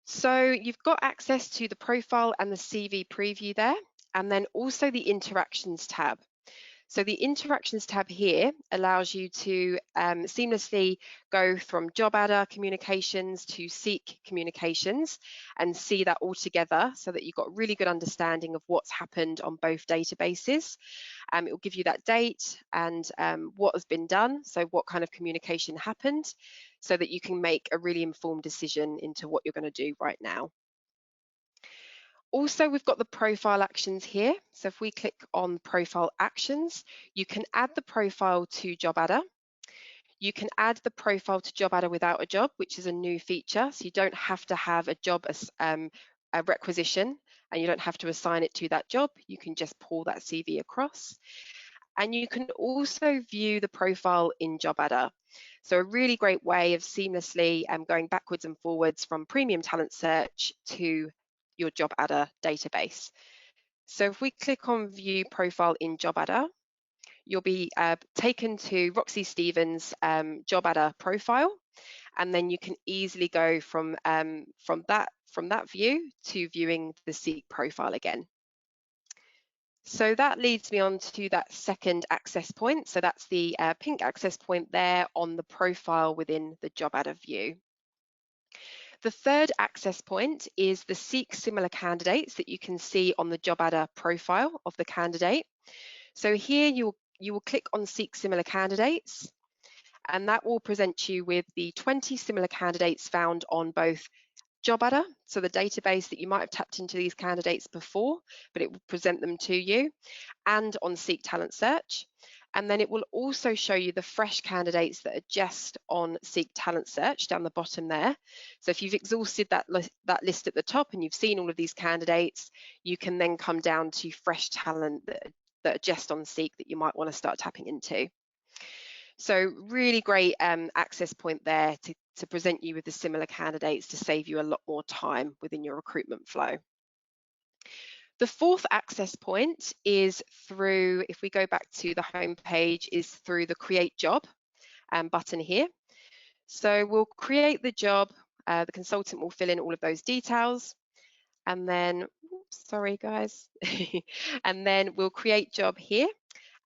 So you've got access to the profile and the CV preview there, and then also the interactions tab. So the interactions tab here allows you to seamlessly go from JobAdder communications to Seek communications and see that all together so that you've got a really good understanding of what's happened on both databases. It will give you that date and what has been done, so what kind of communication happened, so that you can make a really informed decision into what you're going to do right now. Also, we've got the profile actions here. So if we click on profile actions, you can add the profile to JobAdder. You can add the profile to JobAdder without a job, which is a new feature. So you don't have to have a job as a requisition, and you don't have to assign it to that job. You can just pull that CV across. And you can also view the profile in JobAdder. So a really great way of seamlessly going backwards and forwards from Premium Talent Search to your JobAdder database. So if we click on View Profile in JobAdder, you'll be taken to Roxy Stevens' JobAdder profile, and then you can easily go from that view to viewing the Seek profile again. So that leads me on to that second access point. So that's the pink access point there on the profile within the JobAdder view. The third access point is the Seek similar candidates that you can see on the JobAdder profile of the candidate. So here you will click on Seek similar candidates, and that will present you with the 20 similar candidates found on both JobAdder, so the database that you might have tapped into these candidates before, but it will present them to you, and on Seek Talent Search. And then it will also show you the fresh candidates that are just on Seek Talent Search down the bottom there. So if you've exhausted that list at the top and you've seen all of these candidates, you can then come down to fresh talent that are just on Seek that you might want to start tapping into. So really great access point there to present you with the similar candidates to save you a lot more time within your recruitment flow. The fourth access point is through, if we go back to the home page, is through the Create Job button here. So we'll create the job, the consultant will fill in all of those details, and then, oops, sorry guys, and then we'll create job here,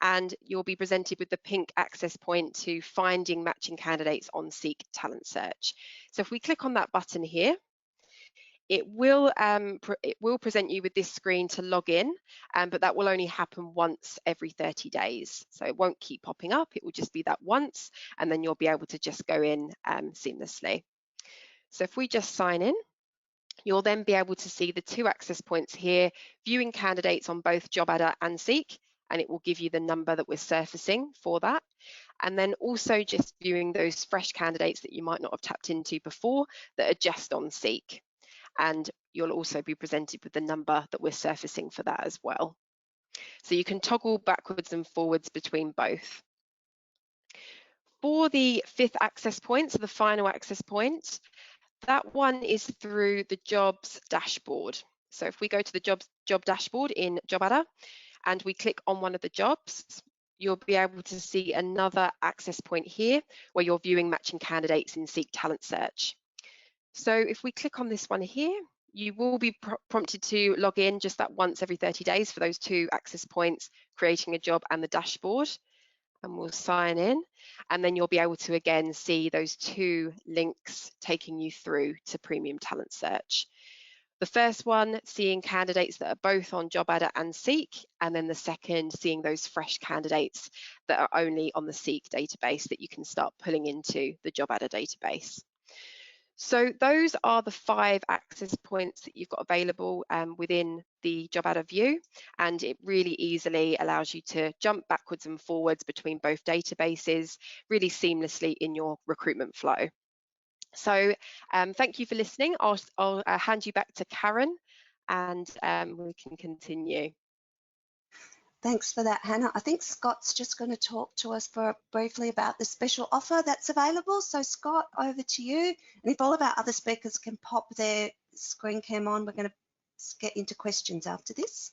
and you'll be presented with the pink access point to finding matching candidates on Seek Talent Search. So if we click on that button here, it will present you with this screen to log in, but that will only happen once every 30 days. So it won't keep popping up, it will just be that once, and then you'll be able to just go in seamlessly. So if we just sign in, you'll then be able to see the two access points here, viewing candidates on both JobAdder and Seek, and it will give you the number that we're surfacing for that. And then also just viewing those fresh candidates that you might not have tapped into before that are just on Seek. And you'll also be presented with the number that we're surfacing for that as well. So you can toggle backwards and forwards between both. For the fifth access point, so the final access point, that one is through the jobs dashboard. So if we go to the job dashboard in JobAdder and we click on one of the jobs, you'll be able to see another access point here where you're viewing matching candidates in Seek Talent Search. So if we click on this one here, you will be prompted to log in just that once every 30 days for those two access points, creating a job and the dashboard. And we'll sign in, and then you'll be able to again see those two links taking you through to Premium Talent Search. The first one, seeing candidates that are both on JobAdder and Seek, and then the second, seeing those fresh candidates that are only on the Seek database that you can start pulling into the JobAdder database. So those are the 5 access points that you've got available within the JobAdder view, and it really easily allows you to jump backwards and forwards between both databases really seamlessly in your recruitment flow. So thank you for listening. I'll hand you back to Karen, and we can continue. Thanks for that, Hannah. I think Scott's just going to talk to us briefly about the special offer that's available. So Scott, over to you. And if all of our other speakers can pop their screen cam on, we're going to get into questions after this.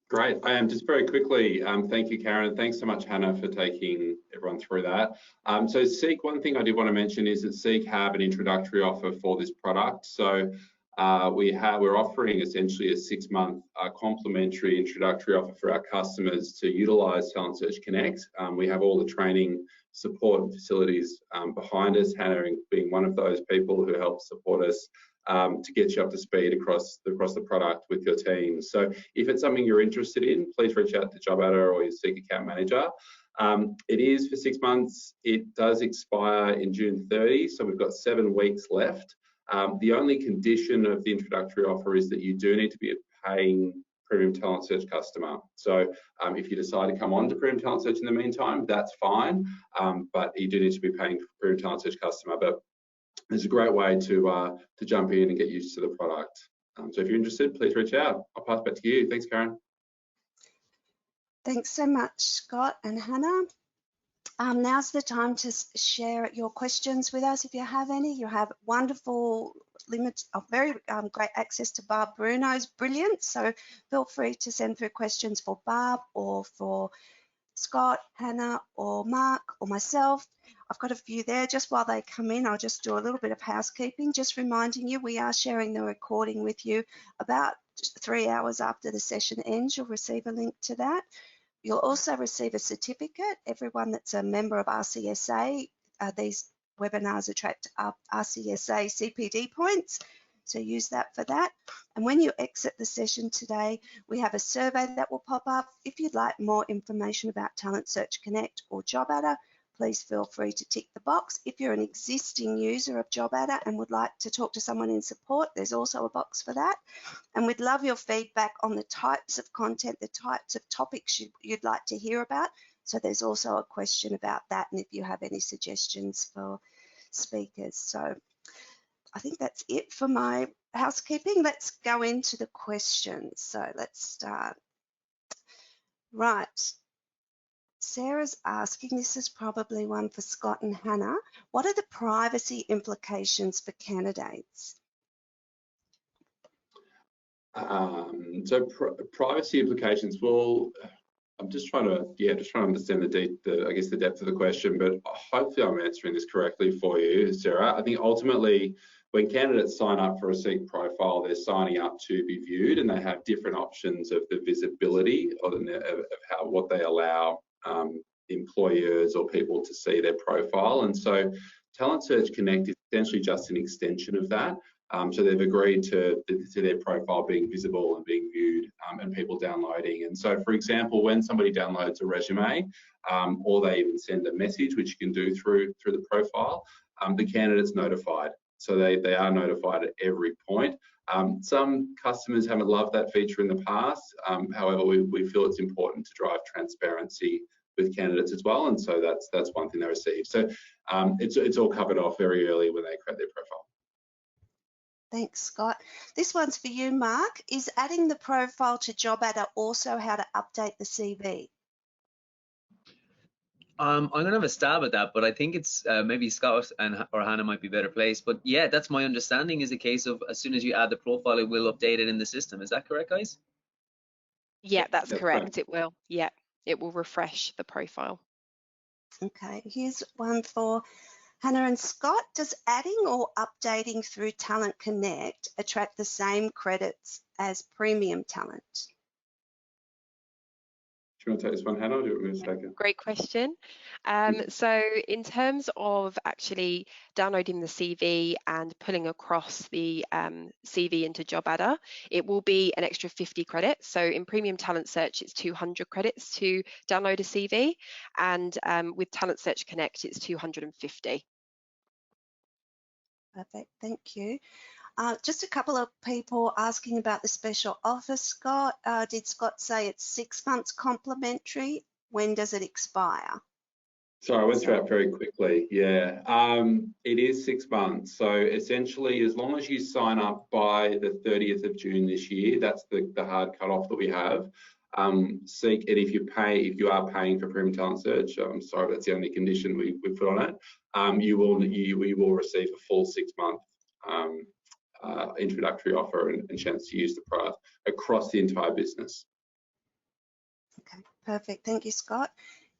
Great. Just very quickly, thank you, Karen. Thanks so much, Hannah, for taking everyone through that. So Seek, one thing I did want to mention is that Seek have an introductory offer for this product. So we're offering essentially a 6-month complimentary introductory offer for our customers to utilize Talent Search Connect. We have all the training, support and facilities behind us, Hannah being one of those people who help support us to get you up to speed across the product with your team. So if it's something you're interested in, please reach out to JobAdder or your Seek account manager. It is for 6 months. It does expire in June 30, so we've got 7 weeks left. The only condition of the introductory offer is that you do need to be a paying Premium Talent Search customer. So if you decide to come on to Premium Talent Search in the meantime, that's fine, but you do need to be paying Premium Talent Search customer. But it's a great way to jump in and get used to the product. So if you're interested, please reach out. I'll pass back to you. Thanks, Karen. Thanks so much, Scott and Hannah. Now's the time to share your questions with us if you have any. You have wonderful, very great access to Barbara Bruno's brilliant. So feel free to send through questions for Barb or for Scott, Hannah, or Mark, or myself. I've got a few there. Just while they come in, I'll just do a little bit of housekeeping, just reminding you we are sharing the recording with you about 3 hours after the session ends. You'll receive a link to that. You'll also receive a certificate. Everyone that's a member of RCSA, these webinars attract RCSA CPD points. So use that for that. And when you exit the session today, we have a survey that will pop up. If you'd like more information about Talent Search Connect or JobAdder, please feel free to tick the box. If you're an existing user of JobAdder and would like to talk to someone in support, there's also a box for that. And we'd love your feedback on the types of content, the types of topics you'd like to hear about. So there's also a question about that, and if you have any suggestions for speakers. So I think that's it for my housekeeping. Let's go into the questions. So let's start. Right. Sarah's asking, this is probably one for Scott and Hannah, what are the privacy implications for candidates? So privacy implications, well, I'm just trying to understand the depth of the question, but hopefully I'm answering this correctly for you, Sarah. I think ultimately when candidates sign up for a Seek profile, they're signing up to be viewed, and they have different options of the visibility of what they allow employers or people to see their profile. And so Talent Search Connect is essentially just an extension of that. So they've agreed to their profile being visible and being viewed and people downloading. And so, for example, when somebody downloads a resume or they even send a message, which you can do through the profile, the candidate's notified. So they are notified at every point. Some customers haven't loved that feature in the past. However, we feel it's important to drive transparency with candidates as well. And so that's one thing they receive. So it's all covered off very early when they create their profile. Thanks, Scott. This one's for you, Mark. Is adding the profile to JobAdder also how to update the CV? I'm going to have a stab at that, but I think it's maybe Scott or Hannah might be better placed. But yeah, that's my understanding, is a case of as soon as you add the profile, it will update it in the system. Is that correct, guys? Yeah, that's correct. It will. Yeah, it will refresh the profile. Okay, here's one for Hannah and Scott. Does adding or updating through Talent Connect attract the same credits as premium talent? Do you want to take this one, Hannah, or do you want me to take it? Great question. So in terms of actually downloading the CV and pulling across the CV into JobAdder, it will be an extra 50 credits. So in Premium Talent Search, it's 200 credits to download a CV, and with Talent Search Connect, it's 250. Perfect, thank you. Just a couple of people asking about the special offer, Scott. Did Scott say it's 6 months complimentary? When does it expire? Sorry, I went through that very quickly. Yeah, it is 6 months. So essentially, as long as you sign up by the 30th of June this year, that's the hard cutoff that we have. Seek, and if you are paying for premium talent search, I'm sorry, that's the only condition we put on it. You will receive a full 6-month introductory offer and chance to use the product across the entire business. Okay, perfect. Thank you, Scott.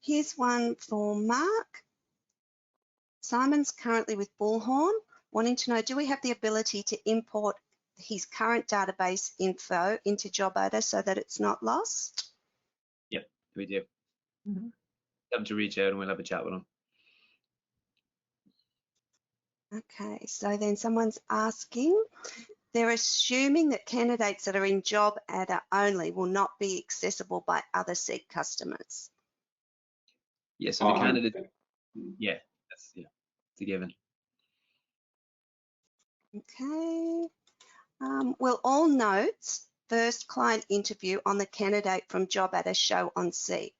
Here's one for Mark. Simon's currently with Bullhorn, wanting to know, do we have the ability to import his current database info into JobAdder so that it's not lost? Yep, we do. Mm-hmm. Them to reach out and we'll have a chat with them. Okay, so then someone's asking, they're assuming that candidates that are in JobAdder only will not be accessible by other Seek customers. Yeah, so the candidate, yeah, it's a given. Okay. Will all notes, first client interview on the candidate from JobAdder show on Seek?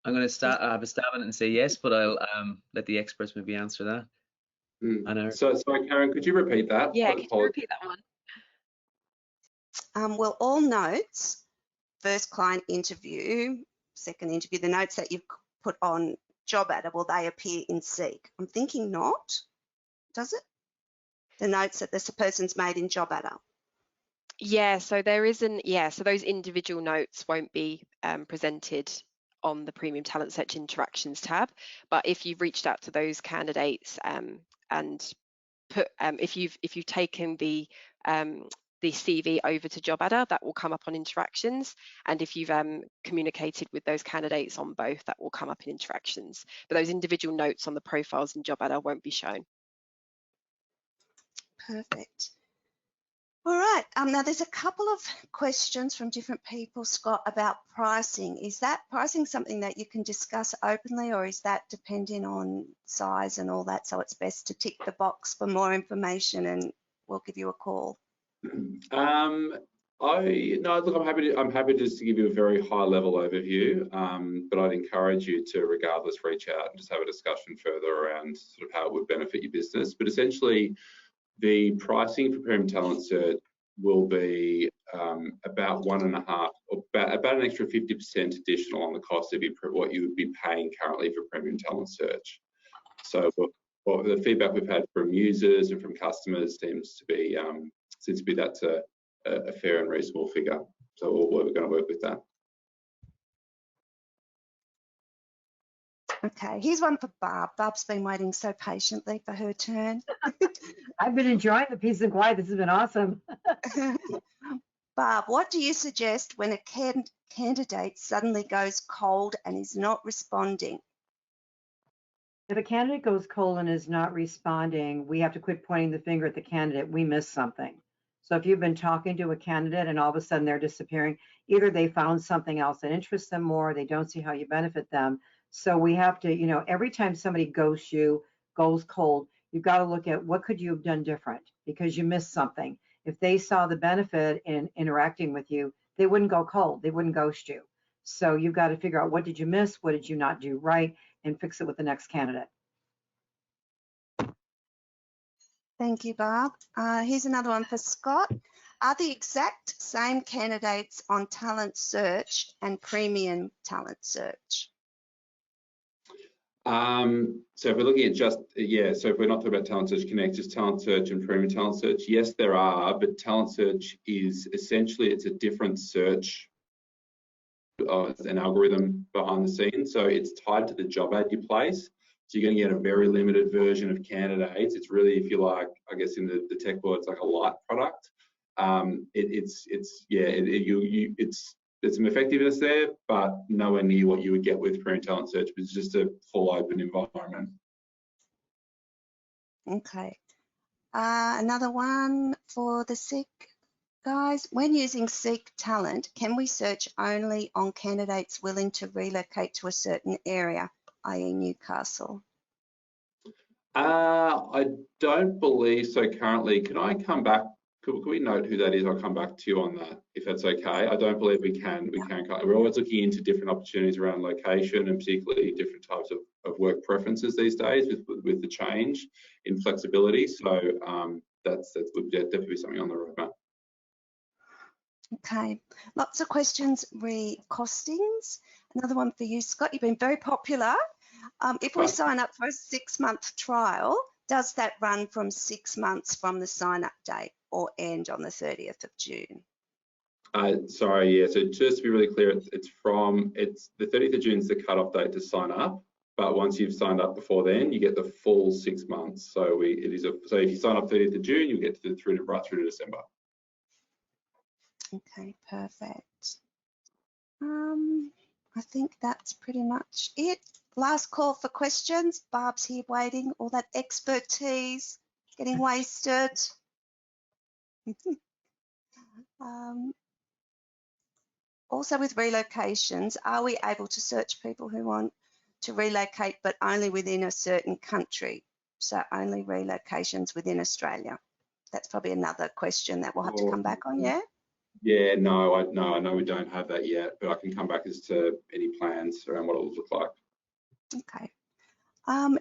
I'm going to have a stab at it and say yes, but I'll let the experts maybe answer that. So, sorry, Karen, could you repeat that? Yeah, could you repeat that one? Will all notes, first client interview, second interview, the notes that you've put on JobAdder, will they appear in Seek? I'm thinking not, does it? The notes that this person's made in JobAdder. Yeah, so there isn't, so those individual notes won't be presented on the Premium Talent Search Interactions tab, but if you've reached out to those candidates and put, if you've taken the CV over to JobAdder, that will come up on Interactions, and if you've communicated with those candidates on both, that will come up in Interactions. But those individual notes on the profiles in JobAdder won't be shown. Perfect. All right, now there's a couple of questions from different people, Scott, about pricing. Is that pricing something that you can discuss openly, or is that depending on size and all that, so it's best to tick the box for more information and we'll give you a call? No, look, I'm happy just to give you a very high level overview, but I'd encourage you to regardless reach out and just have a discussion further around sort of how it would benefit your business. But essentially, the pricing for Premium Talent Search will be about 1.5, or about an extra 50% additional on the cost of what you would be paying currently for Premium Talent Search. So the feedback we've had from users and from customers seems to be that's a fair and reasonable figure. So we're going to work with that. Okay, here's one for Barb. Barb's been waiting so patiently for her turn. I've been enjoying the peace and quiet. This has been awesome. Barb, what do you suggest when a candidate suddenly goes cold and is not responding? If a candidate goes cold and is not responding, we have to quit pointing the finger at the candidate. We missed something. So if you've been talking to a candidate and all of a sudden they're disappearing, either they found something else that interests them more, they don't see how you benefit them. So we have to, every time somebody ghosts you, goes cold, you've got to look at what could you have done different because you missed something. If they saw the benefit in interacting with you, they wouldn't go cold, they wouldn't ghost you. So you've got to figure out what did you miss, what did you not do right, and fix it with the next candidate. Thank you, Barb. Here's another one for Scott. Are the exact same candidates on Talent Search and Premium Talent Search? So if we're looking at so if we're not talking about Talent Search Connect, just Talent Search and Premium Talent Search, yes, there are, but Talent Search is essentially, it's a different search, an algorithm behind the scenes. So it's tied to the job ad you place. So you're going to get a very limited version of candidates. It's really, if you like, I guess in the tech world, it's like a light product. There's some effectiveness there, but nowhere near what you would get with Premium Talent Search, which is just a full open environment. Okay. Another one for the Seek guys. When using Seek Talent, can we search only on candidates willing to relocate to a certain area, i.e. Newcastle? I don't believe so currently. Can I come back? Could we note who that is? I'll come back to you on that, if that's okay. I don't believe we can. We're always looking into different opportunities around location and particularly different types of work preferences these days with the change in flexibility. So that would definitely be something on the roadmap. Okay, lots of questions re costings. Another one for you, Scott. You've been very popular. If we sign up for a 6-month trial, does that run from 6 months from the sign up date or end on the 30th of June? Sorry, yeah, so just to be really clear, it's the 30th of June is the cutoff date to sign up, but once you've signed up before then, you get the full 6 months. So so if you sign up 30th of June, you'll get right through to December. Okay, perfect. I think that's pretty much it. Last call for questions. Barb's here waiting. All that expertise getting wasted. Also with relocations, are we able to search people who want to relocate but only within a certain country? So only relocations within Australia. That's probably another question that we'll have to come back on, yeah? Yeah, no, I know we don't have that yet, but I can come back as to any plans around what it will look like. Okay.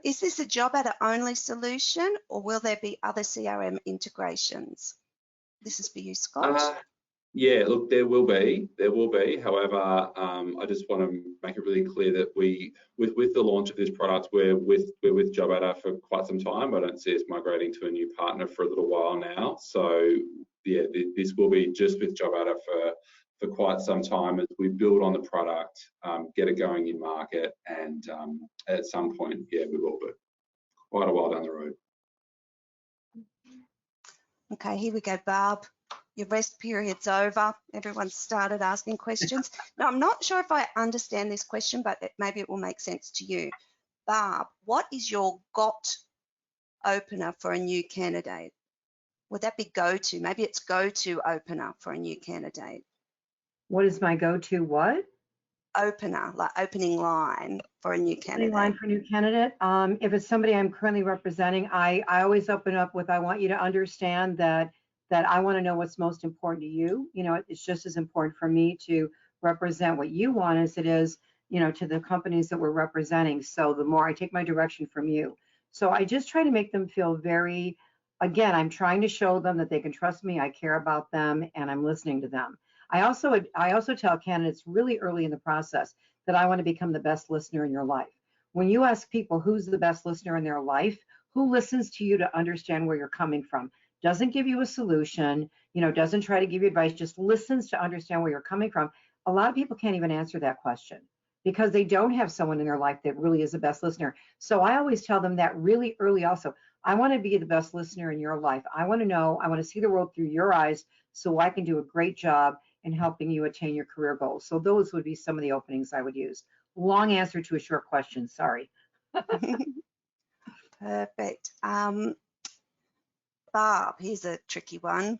Is this a JobAdder only solution or will there be other CRM integrations? This is for you, Scott. Yeah, look, there will be. However, I just want to make it really clear that with the launch of this product, we're with JobAdder for quite some time. I don't see us migrating to a new partner for a little while now. So yeah, this will be just with JobAdder for quite some time as we build on the product, get it going in market, and at some point, yeah, we will, but quite a while down the road. Okay, here we go, Barb. Your rest period's over. Everyone's started asking questions. Now, I'm not sure if I understand this question, but maybe it will make sense to you. Barb, what is your GOT opener for a new candidate? Would that be go-to? Maybe it's go-to opener for a new candidate. What is my go-to what? Opener, like opening line for a new candidate. Opening line for a new candidate. If it's somebody I'm currently representing, I always open up with, I want you to understand that I want to know what's most important to you. You know, it's just as important for me to represent what you want as it is, you know, to the companies that we're representing. So the more I take my direction from you. So I just try to make them feel very, again, I'm trying to show them that they can trust me, I care about them, and I'm listening to them. I also tell candidates really early in the process that I want to become the best listener in your life. When you ask people who's the best listener in their life, who listens to you to understand where you're coming from, doesn't give you a solution, you know, doesn't try to give you advice, just listens to understand where you're coming from. A lot of people can't even answer that question because they don't have someone in their life that really is the best listener. So I always tell them that really early also. I want to be the best listener in your life. I want to know, I want to see the world through your eyes so I can do a great job in helping you attain your career goals. So those would be some of the openings I would use. Long answer to a short question, sorry. Perfect. Barb, here's a tricky one.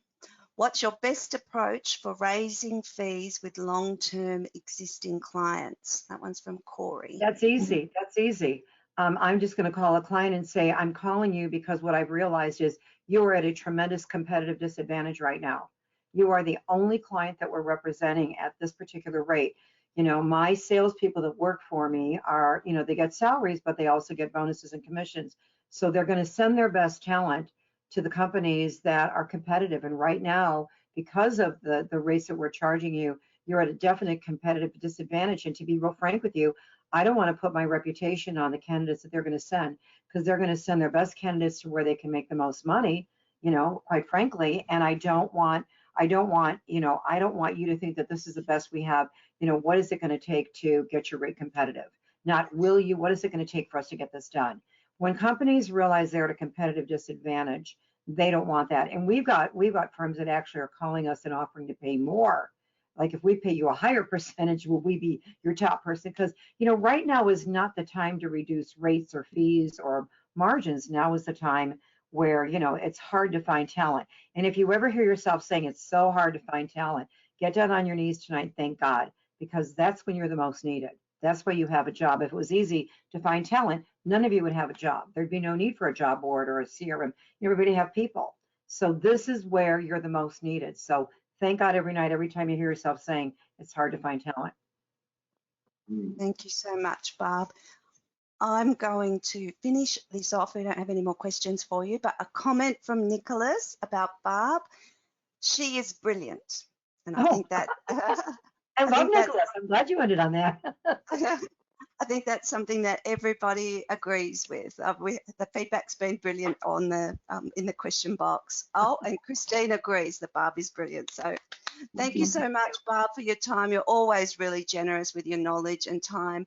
What's your best approach for raising fees with long-term existing clients? That one's from Corey. That's easy. That's easy. I'm just going to call a client and say, I'm calling you because what I've realized is you are at a tremendous competitive disadvantage right now. You are the only client that we're representing at this particular rate. You know, my salespeople that work for me are, you know, they get salaries, but they also get bonuses and commissions. So they're going to send their best talent to the companies that are competitive. And right now, because of the rates that we're charging you, you're at a definite competitive disadvantage. And to be real frank with you, I don't want to put my reputation on the candidates that they're going to send, because they're going to send their best candidates to where they can make the most money, you know, quite frankly. And I don't want you to think that this is the best we have. You know, what is it going to take to get your rate competitive? Not will you, what is it going to take for us to get this done? When companies realize they're at a competitive disadvantage, they don't want that. And we've got firms that actually are calling us and offering to pay more. Like, if we pay you a higher percentage, will we be your top person? Because, you know, right now is not the time to reduce rates or fees or margins. Now is the time where, you know, it's hard to find talent. And if you ever hear yourself saying it's so hard to find talent, get down on your knees tonight, thank God, because that's when you're the most needed. That's why you have a job. If it was easy to find talent, none of you would have a job. There'd be no need for a job board or a CRM. Everybody have people. So this is where you're the most needed. So thank God every night, every time you hear yourself saying it's hard to find talent. Thank you so much, Barb. I'm going to finish this off. We don't have any more questions for you, but a comment from Nicholas about Barb. She is brilliant. And I think that I love think that- Nicholas. I'm glad you ended on that. I think that's something that everybody agrees with. The feedback's been brilliant on the in the question box. Oh, and Christine agrees that Barb is brilliant. So thank you so much, Barb, for your time. You're always really generous with your knowledge and time.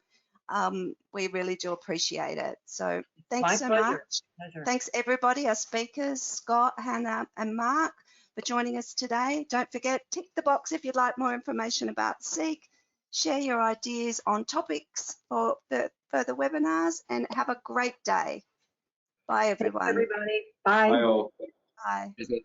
We really do appreciate it. So thanks My so pleasure. much. Pleasure. Thanks everybody, our speakers, Scott, Hannah, and Mark, for joining us today. Don't forget, tick the box if you'd like more information about Seek. Share your ideas on topics for the webinars, and have a great day. Bye, everyone. Thanks, everybody. Bye. Bye all. Bye. Is it-